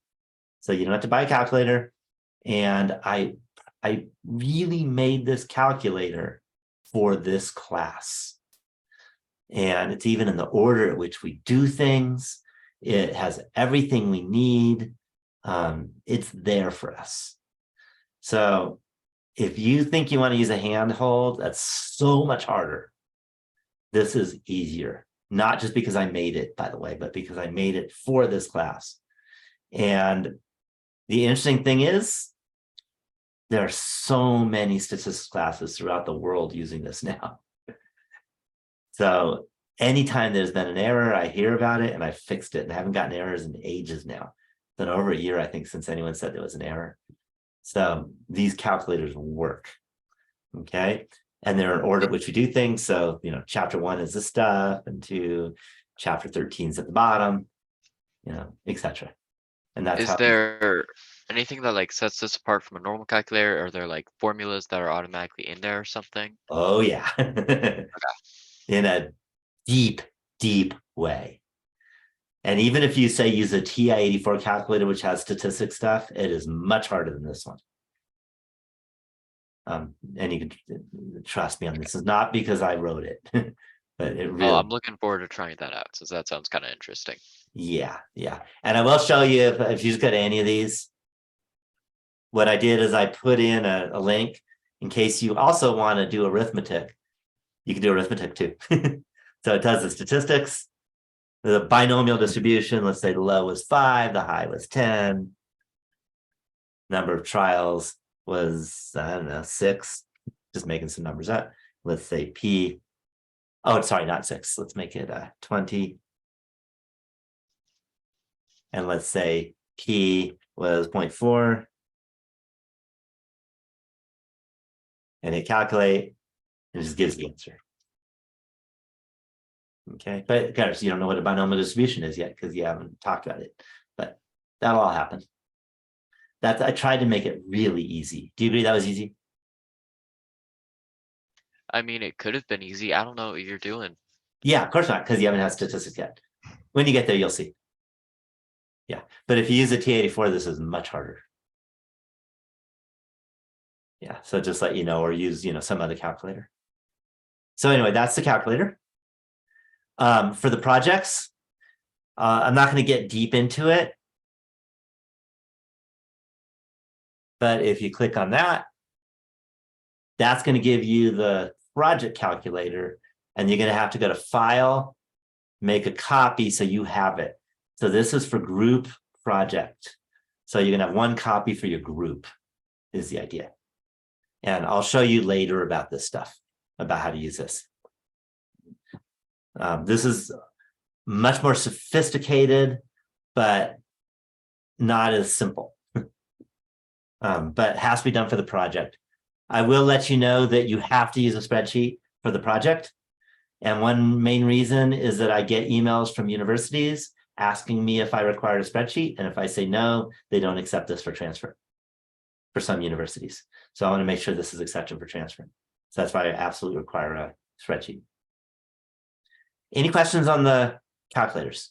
So you don't have to buy a calculator. And I really made this calculator for this class. And it's even in the order at which we do things. It has everything we need. It's there for us. So if you think you want to use a handhold, that's so much harder. This is easier, not just because I made it, by the way, but because I made it for this class. And the interesting thing is, there are so many statistics classes throughout the world using this now. So anytime there's been an error, I hear about it and I fixed it, and I haven't gotten errors in ages now. It's been over a year, I think, since anyone said there was an error. So these calculators work, okay? And they're in order at which we do things. So, you know, chapter 1 is this stuff, and 2, chapter 13 is at the bottom, you know, etc. And that's Is how. there anything that like sets this apart from a normal calculator? Are there like formulas that are automatically in there or something? Oh yeah. In a deep, deep way. And even if you say use a TI-84 calculator, which has statistics stuff, it is much harder than this one. And you can trust me on this. It's not because I wrote it, but it Oh, really, I'm looking forward to trying that out, since that sounds kind of interesting. yeah. And I will show you if you just go to any of these. What I did is I put in a link in case you also want to do arithmetic. You can do arithmetic too. So it does the statistics, the binomial distribution. Let's say the low was 5, the high was 10. Number of trials was, I don't know, 6. Just making some numbers up. Let's say P. Oh, sorry, not 6. Let's make it 20. And let's say P was 0.4. And hit calculate, and it just gives the answer. Okay, but of course, you don't know what a binomial distribution is yet because you haven't talked about it, but that'll all happen. I tried to make it really easy. Do you agree that was easy? I mean, it could have been easy. I don't know what you're doing. Yeah, of course not, because you haven't had statistics yet. When you get there, you'll see. Yeah, but if you use a T84, this is much harder. Yeah, so just let you know, or use, you know, some other calculator. So anyway, that's the calculator. For the projects, I'm not going to get deep into it. But if you click on that, that's going to give you the project calculator, and you're going to have to go to File, make a copy so you have it. So this is for group project. So you're going to have one copy for your group is the idea. And I'll show you later about this stuff, about how to use this. This is much more sophisticated, but not as simple. But has to be done for the project. I will let you know that you have to use a spreadsheet for the project. And one main reason is that I get emails from universities asking me if I require a spreadsheet. And if I say no, they don't accept this for transfer for some universities. So I want to make sure this is accepted for transfer. So that's why I absolutely require a spreadsheet. Any questions on the calculators?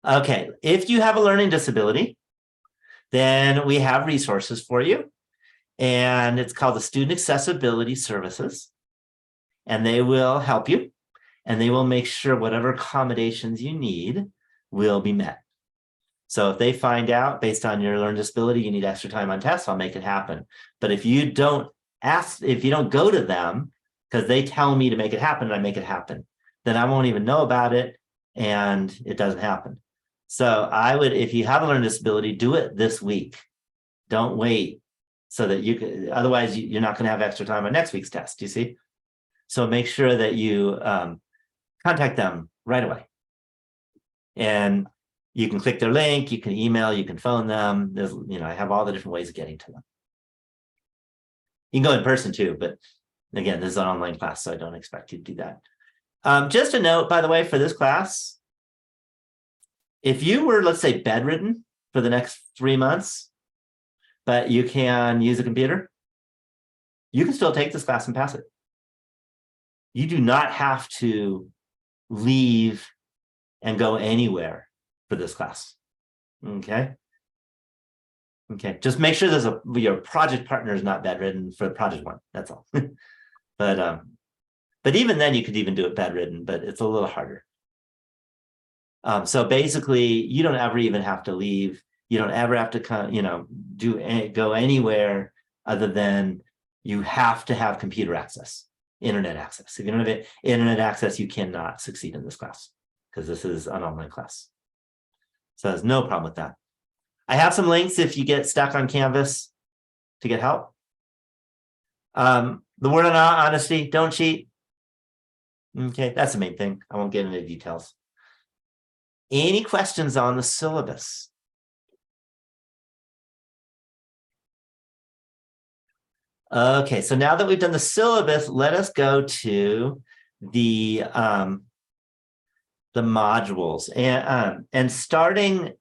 Okay, if you have a learning disability, then we have resources for you. And it's called the Student Accessibility Services. And they will help you. And they will make sure whatever accommodations you need will be met. So if they find out based on your learning disability, you need extra time on tests, I'll make it happen. But if you don't ask, if you don't go to them, because they tell me to make it happen and I make it happen, then I won't even know about it and it doesn't happen. So I would, if you have a learning disability, do it this week. Don't wait so that you can, otherwise you're not going to have extra time on next week's test, you see? So make sure that you contact them right away. And you can click their link, you can email, you can phone them. There's, you know, I have all the different ways of getting to them. You can go in person too, but again, this is an online class, so I don't expect you to do that. Just a note, by the way, for this class, if you were, let's say, bedridden for the next 3 months, but you can use a computer, you can still take this class and pass it. You do not have to leave and go anywhere for this class. Okay. Okay, just make sure your project partner is not bedridden for project one. That's all. But even then, you could even do it bedridden, but it's a little harder. So basically, you don't ever even have to leave. You don't ever have to come, go anywhere other than you have to have computer access, internet access. If you don't have internet access, you cannot succeed in this class because this is an online class. So there's no problem with that. I have some links if you get stuck on Canvas to get help. The word on honesty, don't cheat. Okay, that's the main thing. I won't get into details. Any questions on the syllabus? Okay, so now that we've done the syllabus, let us go to the modules. And starting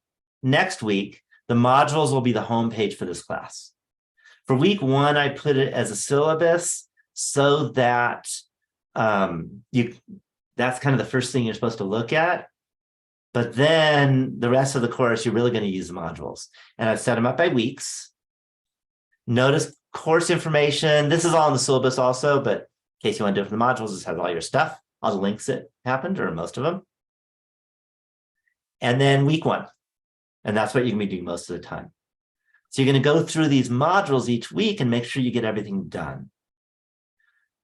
next week, the modules will be the homepage for this class. For week one, I put it as a syllabus so that that's kind of the first thing you're supposed to look at. But then the rest of the course, you're really going to use the modules. And I've set them up by weeks. Notice course information. This is all in the syllabus also, but in case you want to do it for the modules, this has all your stuff, all the links that happened, or most of them. And then week one. And that's what you're going to be doing most of the time. So you're going to go through these modules each week and make sure you get everything done.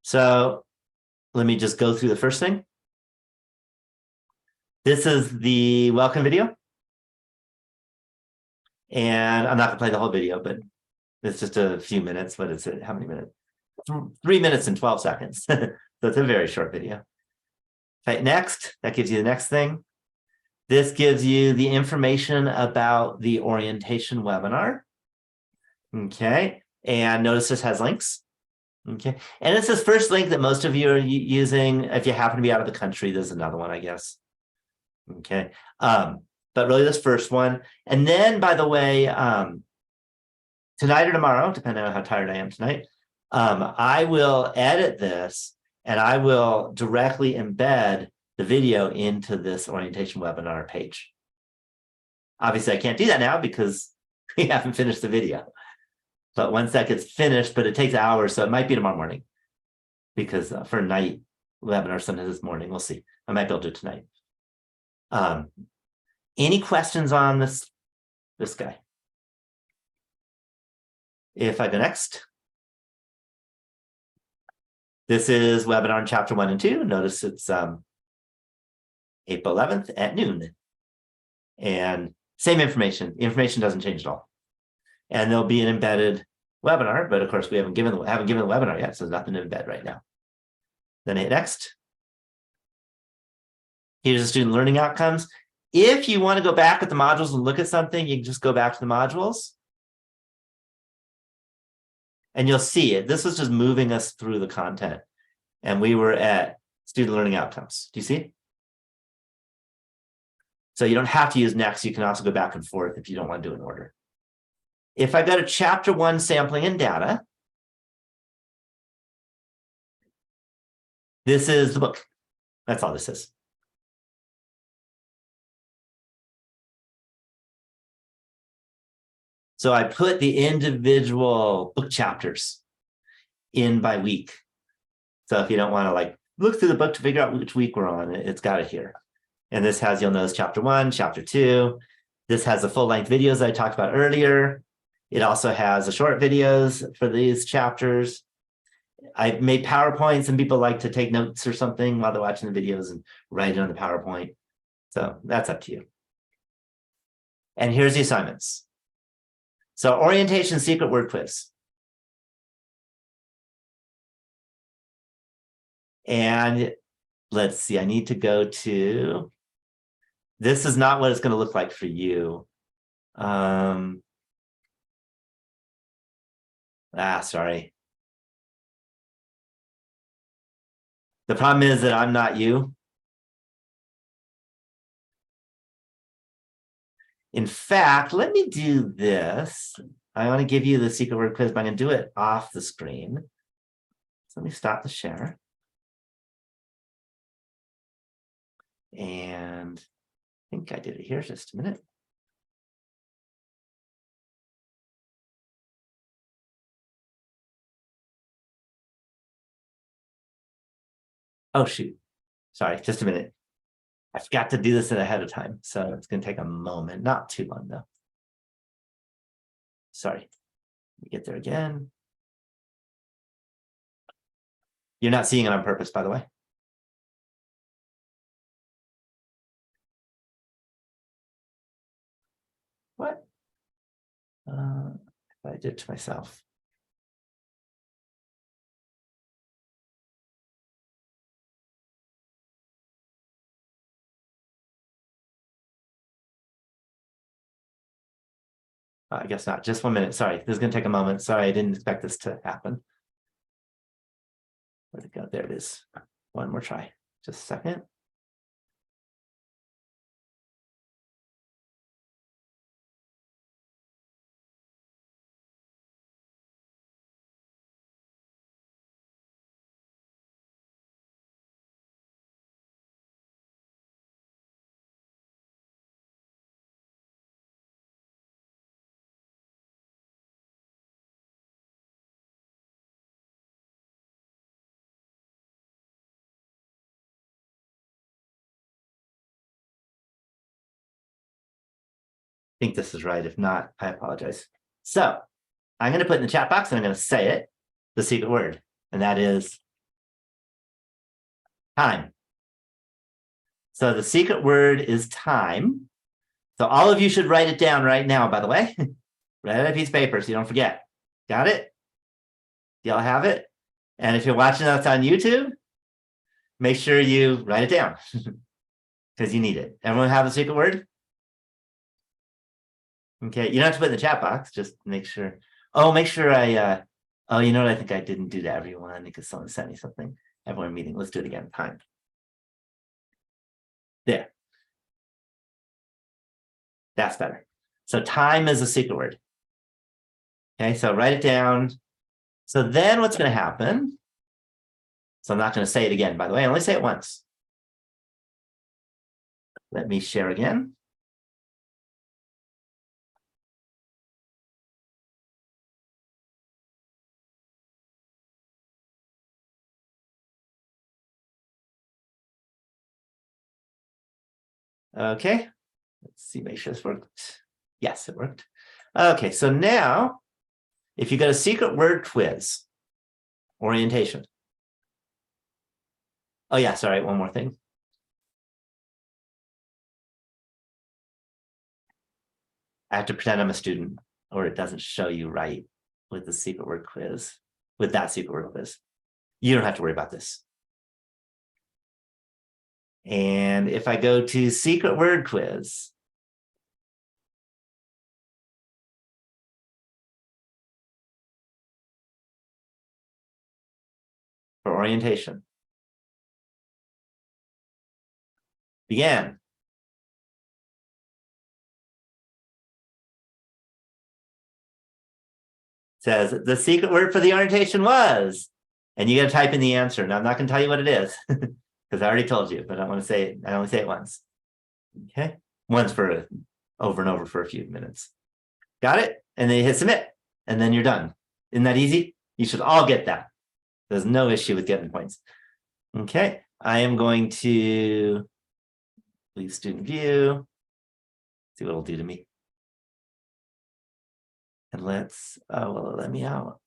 So let me just go through the first thing. This is the welcome video. And I'm not going to play the whole video, but it's just a few minutes. What is it? How many minutes? 3 minutes and 12 seconds. So it's a very short video. Okay, next, that gives you the next thing. This gives you the information about the orientation webinar. Okay, and notice this has links. Okay, and it's this first link that most of you are using. If you happen to be out of the country, there's another one, I guess. Okay, but really this first one. And then, by the way, tonight or tomorrow, depending on how tired I am tonight, I will edit this and I will directly embed the video into this orientation webinar page. Obviously, I can't do that now because we haven't finished the video. But once that gets finished, but it takes hours, so it might be tomorrow morning. Because for a night webinar, sometimes this morning, we'll see. I might be able to do it tonight. Any questions on this guy? If I go next. This is webinar in chapter 1 and 2. Notice it's April 11th at noon. And same information. Information doesn't change at all. And there'll be an embedded webinar, but of course we haven't given the webinar yet, so there's nothing to embed right now. Then hit next. Here's the student learning outcomes. If you want to go back at the modules and look at something, you can just go back to the modules. And you'll see it. This was just moving us through the content. And we were at student learning outcomes. Do you see? So you don't have to use next. You can also go back and forth if you don't want to do it in order. If I go to chapter 1, sampling and data, this is the book. That's all this is. So I put the individual book chapters in by week. So if you don't want to like look through the book to figure out which week we're on, it's got it here. And this has, you'll notice chapter 1, chapter 2. This has the full-length videos I talked about earlier. It also has the short videos for these chapters. I made PowerPoints, and people like to take notes or something while they're watching the videos and write it on the PowerPoint. So that's up to you. And here's the assignments. So orientation secret word quiz. And let's see, I need to go to, this is not what it's going to look like for you. Sorry. The problem is that I'm not you. In fact, let me do this. I want to give you the secret word quiz, but I'm going to do it off the screen. So let me stop the share. And I think I did it here, just a minute. Oh, shoot. Sorry, just a minute. I forgot to do this ahead of time, so it's going to take a moment, not too long though. Sorry. Let me get there again. You're not seeing it on purpose, by the way. What? I did it to myself. I guess not. Just 1 minute. Sorry, this is going to take a moment. Sorry, I didn't expect this to happen. Where'd it go? There it is. One more try. Just a second. I think this is right. If not, I apologize. So I'm going to put in the chat box and I'm going to say it, the secret word, and that is time. So the secret word is time. So all of you should write it down right now, by the way. Write it on a piece of paper so you don't forget. Got it? Y'all have it? And if you're watching us on YouTube, make sure you write it down because you need it. Everyone have the secret word? Okay, you don't have to put it in the chat box, just make sure. Oh, make sure oh, you know what? I think I didn't do to everyone because someone sent me something. Everyone meeting. Let's do it again. Time. There. That's better. So time is a secret word. Okay, so write it down. So then what's going to happen? So I'm not going to say it again, by the way. I only say it once. Let me share again. Okay, let's see, make sure this worked. Yes, it worked. Okay, so now, if you go to secret word quiz, orientation. Oh yeah, sorry, one more thing. I have to pretend I'm a student or it doesn't show you right with the secret word quiz, with that secret word quiz. You don't have to worry about this. And if I go to secret word quiz, for orientation, begin. Says the secret word for the orientation was, and you got to type in the answer. Now I'm not going to tell you what it is because I already told you, but I want to say it. I only say it once. Okay, once for over and over for a few minutes. Got it? And then you hit submit, and then you're done. Isn't that easy? You should all get that. There's no issue with getting points. Okay, I am going to leave student view. See what it'll do to me. And let's, oh, well, let me out.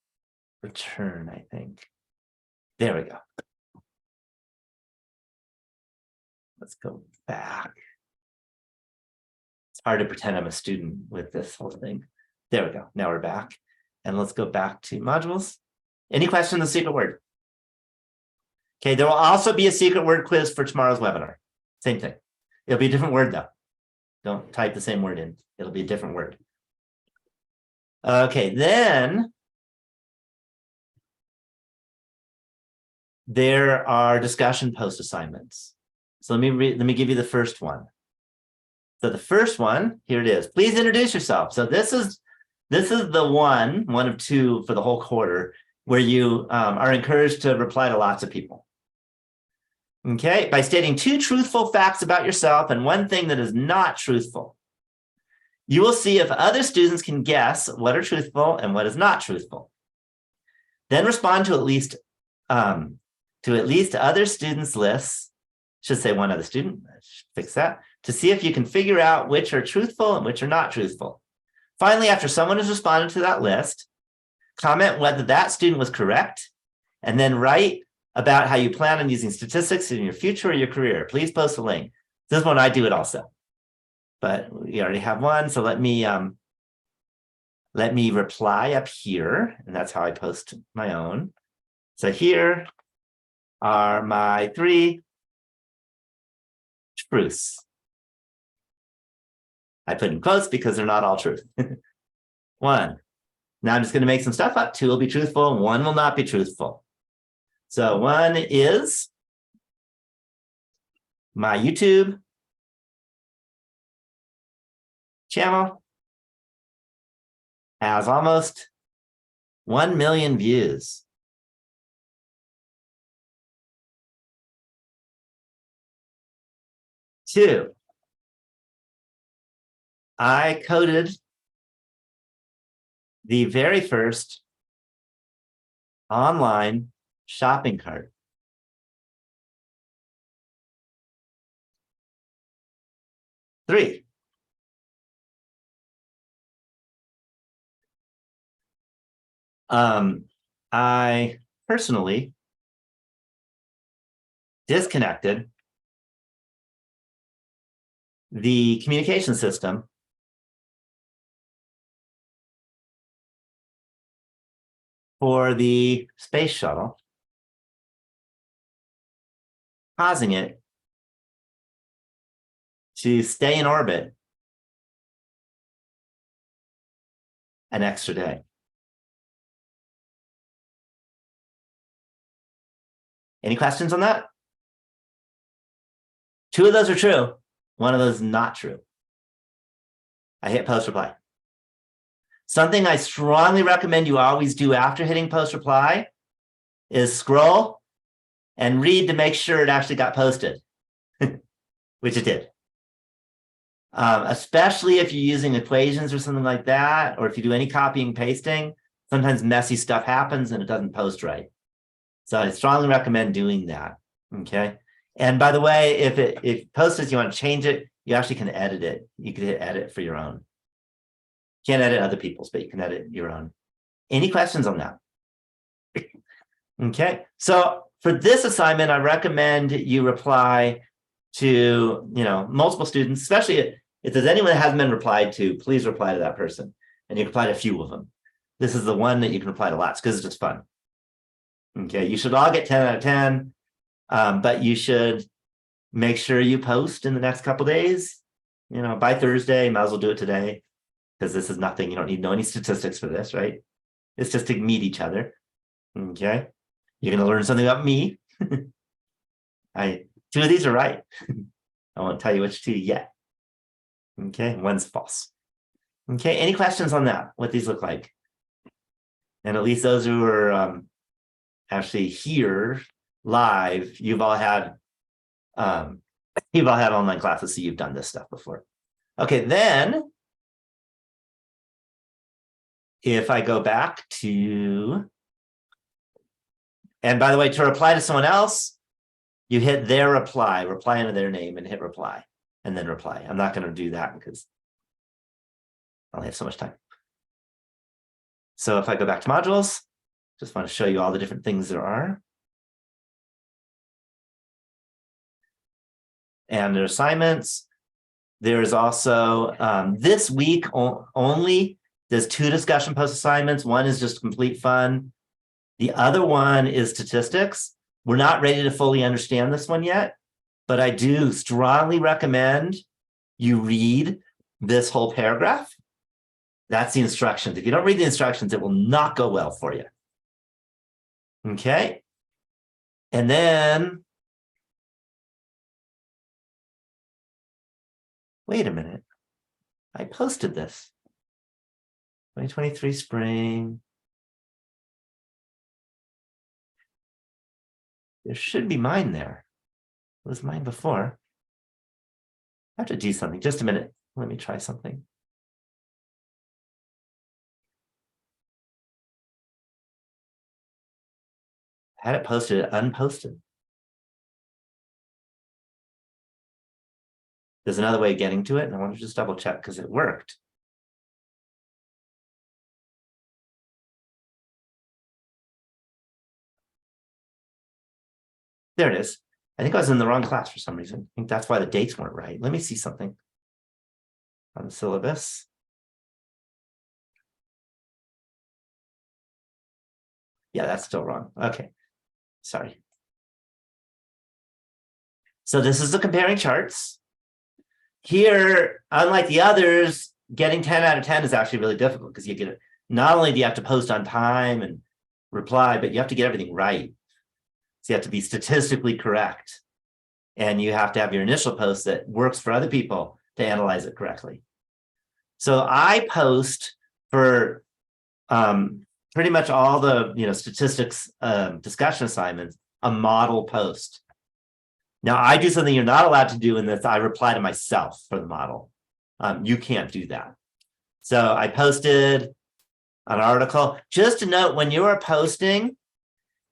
Return, I think. There we go. Let's go back. It's hard to pretend I'm a student with this whole thing. There we go. Now we're back. And let's go back to modules. Any question on the secret word? Okay, there will also be a secret word quiz for tomorrow's webinar. Same thing. It'll be a different word though. Don't type the same word in. It'll be a different word. Okay, then there are discussion post assignments. So let me give you the first one. So the first one, here it is. Please introduce yourself. So this is the one of two for the whole quarter where you are encouraged to reply to lots of people. Okay, by stating 2 truthful facts about yourself and 1 thing that is not truthful. You will see if other students can guess what are truthful and what is not truthful. Then respond to at least to at least other students' lists, should say one other student, I should fix that, to see if you can figure out which are truthful and which are not truthful. Finally, after someone has responded to that list, comment whether that student was correct, and then write about how you plan on using statistics in your future or your career. Please post a link. This one, I do it also, but we already have one. So let me reply up here, and that's how I post my own. So here are my 3 truths. I put in quotes because they're not all truth. 1. Now I'm just going to make some stuff up. 2 will be truthful, 1 will not be truthful. So 1 is my YouTube channel has almost 1 million views. 2, I coded the very first online shopping cart. 3, I personally disconnected the communication system for the space shuttle, causing it to stay in orbit an extra day. Any questions on that? 2 of those are true. 1 of those is not true. I hit post reply. Something I strongly recommend you always do after hitting post reply is scroll and read to make sure it actually got posted, which it did. Especially if you're using equations or something like that, or if you do any copying pasting, sometimes messy stuff happens and it doesn't post right. So I strongly recommend doing that. Okay. And by the way, if it posts, you want to change it, you actually can edit it. You can hit edit for your own. Can't edit other people's, but you can edit your own. Any questions on that? Okay. So for this assignment, I recommend you reply to, multiple students, especially if there's anyone that hasn't been replied to, please reply to that person. And you can reply to a few of them. This is the one that you can reply to lots because it's just fun. Okay, you should all get 10 out of 10, but you should make sure you post in the next couple days. By Thursday, might as well do it today because this is nothing. You don't need to know any statistics for this, right? It's just to meet each other. Okay, you're going to learn something about me. 2 of these are right. I won't tell you which 2 yet. Okay, 1's false. Okay, any questions on that? What these look like? And at least those who are actually here live, you've all had online classes, so you've done this stuff before. Okay, then if I go back to, and by the way, to reply to someone else, you hit their reply under their name and hit reply, and then reply. I'm not going to do that because I only have so much time. So if I go back to modules, just want to show you all the different things there are. And their assignments. There's also, this week only, there's 2 discussion post assignments. One is just complete fun. The other one is statistics. We're not ready to fully understand this one yet, but I do strongly recommend you read this whole paragraph. That's the instructions. If you don't read the instructions, it will not go well for you. Okay. And then, wait a minute. I posted this. 2023 spring. There should be mine there. It was mine before. I have to do something. Just a minute. Let me try something. had it posted, unposted. There's another way of getting to it, and I want to just double check because it worked. There it is. I think I was in the wrong class for some reason. I think that's why the dates weren't right. Let me see something on the syllabus. Yeah, that's still wrong. Okay, sorry. So this is the comparing charts. Here, unlike the others, getting 10 out of 10 is actually really difficult because you get it. Not only do you have to post on time and reply, but you have to get everything right. So you have to be statistically correct. And you have to have your initial post that works for other people to analyze it correctly. So I post for pretty much all the statistics discussion assignments, a model post. Now I do something you're not allowed to do in this. I reply to myself for the model. You can't do that. So I posted an article. Just to note, when you are posting,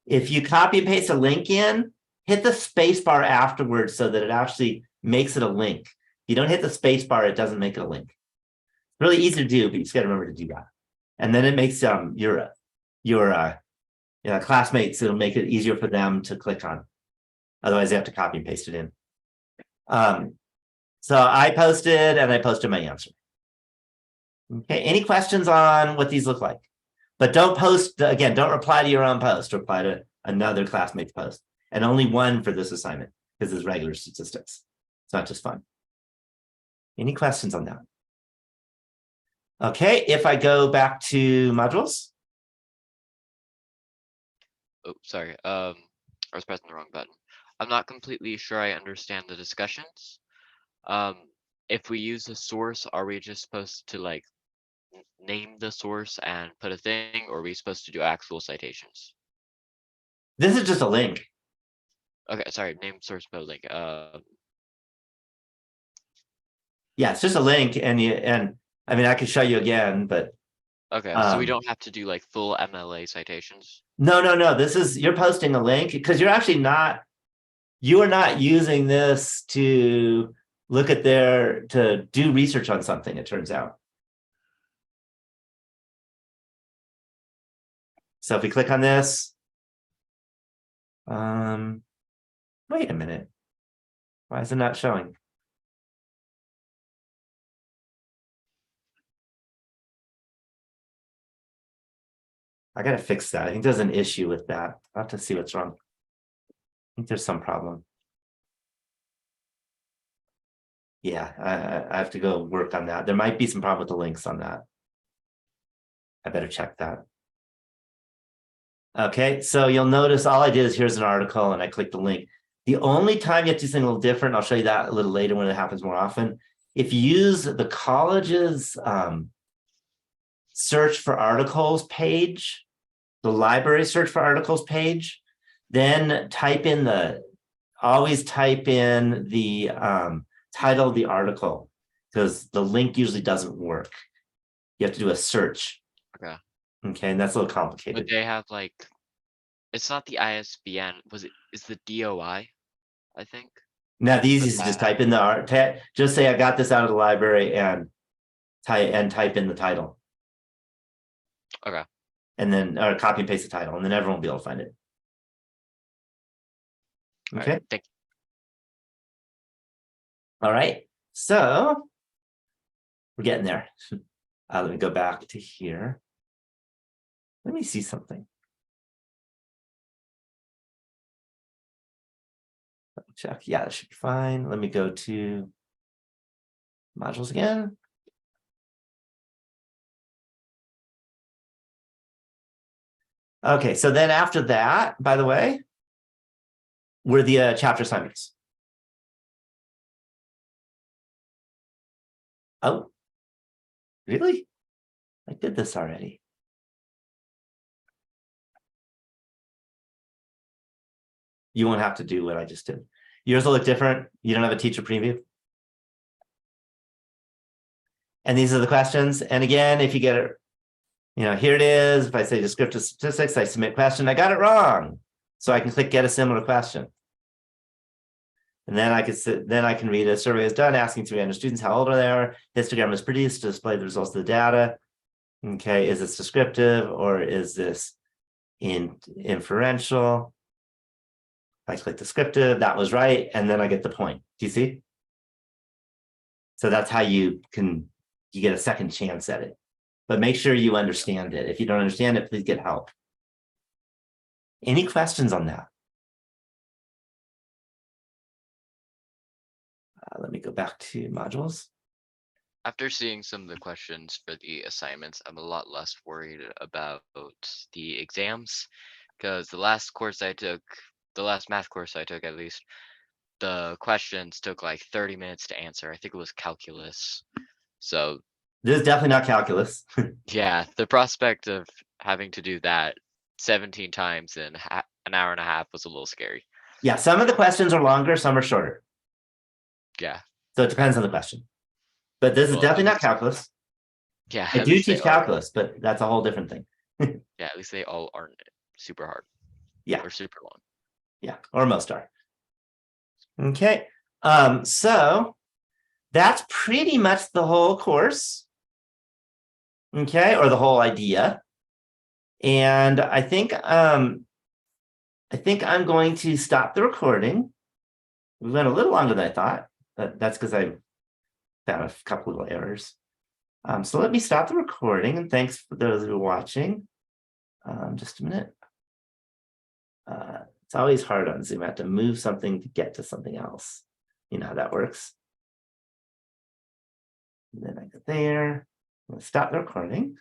if you copy and paste a link in, hit the space bar afterwards so that it actually makes it a link. If you don't hit the space bar, it doesn't make it a link. It's really easy to do, but you just got to remember to do that. And then it makes your classmates, it'll make it easier for them to click on. Otherwise, they have to copy and paste it in. So I posted and I posted my answer. Okay, any questions on what these look like? But don't post, again, don't reply to your own post, reply to another classmate's post. And only one for this assignment because it's regular statistics. It's not just fun. Any questions on that? Okay, if I go back to modules. Oh, sorry. I was pressing the wrong button. I'm not completely sure I understand the discussions. If we use a source, are we just supposed to like name the source and put a thing, or are we supposed to do actual citations? This is just a link. Okay, sorry, name source put a link. Yeah, it's just a link, and I mean I could show you again, but Okay, so we don't have to do like full MLA citations. no. This is you're posting a link because you're actually not. You are not using this to look at to do research on something. It turns out. So if we click on this, wait a minute. Why is it not showing? I gotta fix that. I think there's an issue with that. I'll have to see what's wrong. I think there's some problem. Yeah, I have to go work on that. There might be some problem with the links on that. I better check that. Okay, so you'll notice all I did is here's an article and I clicked the link. The only time you have to do something a little different, I'll show you that a little later when it happens more often. If you use the college's search for articles page, the library search for articles page, then always type in the title of the article because the link usually doesn't work. You have to do a search. Okay. Okay, and that's a little complicated. But they have like, it's not the ISBN. Is the DOI, I think. Now the easiest is just type in just say I got this out of the library and type in the title. Okay. And then or copy and paste the title, and then everyone will be able to find it. Okay. Right, thank you. All right. So we're getting there. Let me go back to here. Let me see something. Check. Yeah, that should be fine. Let me go to modules again. Okay, so then after that, by the way, were the chapter assignments. Oh, really? I did this already. You won't have to do what I just did. Yours will look different. You don't have a teacher preview. And these are the questions. And again, if you get it, here it is. If I say descriptive statistics, I submit question. I got it wrong. So I can click get a similar question. And then I can read a survey is done asking 300 students how old are they? Histogram is produced to display the results of the data. Okay, is this descriptive or is this inferential? I click descriptive, that was right, and then I get the point. Do you see? So that's how you get a second chance at it. But make sure you understand it. If you don't understand it, please get help. Any questions on that? Let me go back to modules. After seeing some of the questions for the assignments, I'm a lot less worried about the exams. Because the last math course I took at least, the questions took like 30 minutes to answer. I think it was calculus. So This is definitely not calculus. yeah, the prospect of having to do that 17 times in an hour and a half was a little scary. Yeah, some of the questions are longer, some are shorter. Yeah. So it depends on the question. But this is Well, definitely at not least- calculus. Yeah. I at do least they teach all- calculus, but that's a whole different thing. Yeah, at least they all aren't super hard. Yeah. Or super long. Yeah, or most are. Okay, so that's pretty much the whole course. Okay, or the whole idea. And I think I'm going to stop the recording. We went a little longer than I thought, but that's because I found a couple little errors. So let me stop the recording, and thanks for those who are watching. Just a minute. It's always hard on Zoom. I have to move something to get to something else. You know how that works. And then I go there. I'm going to stop the recording.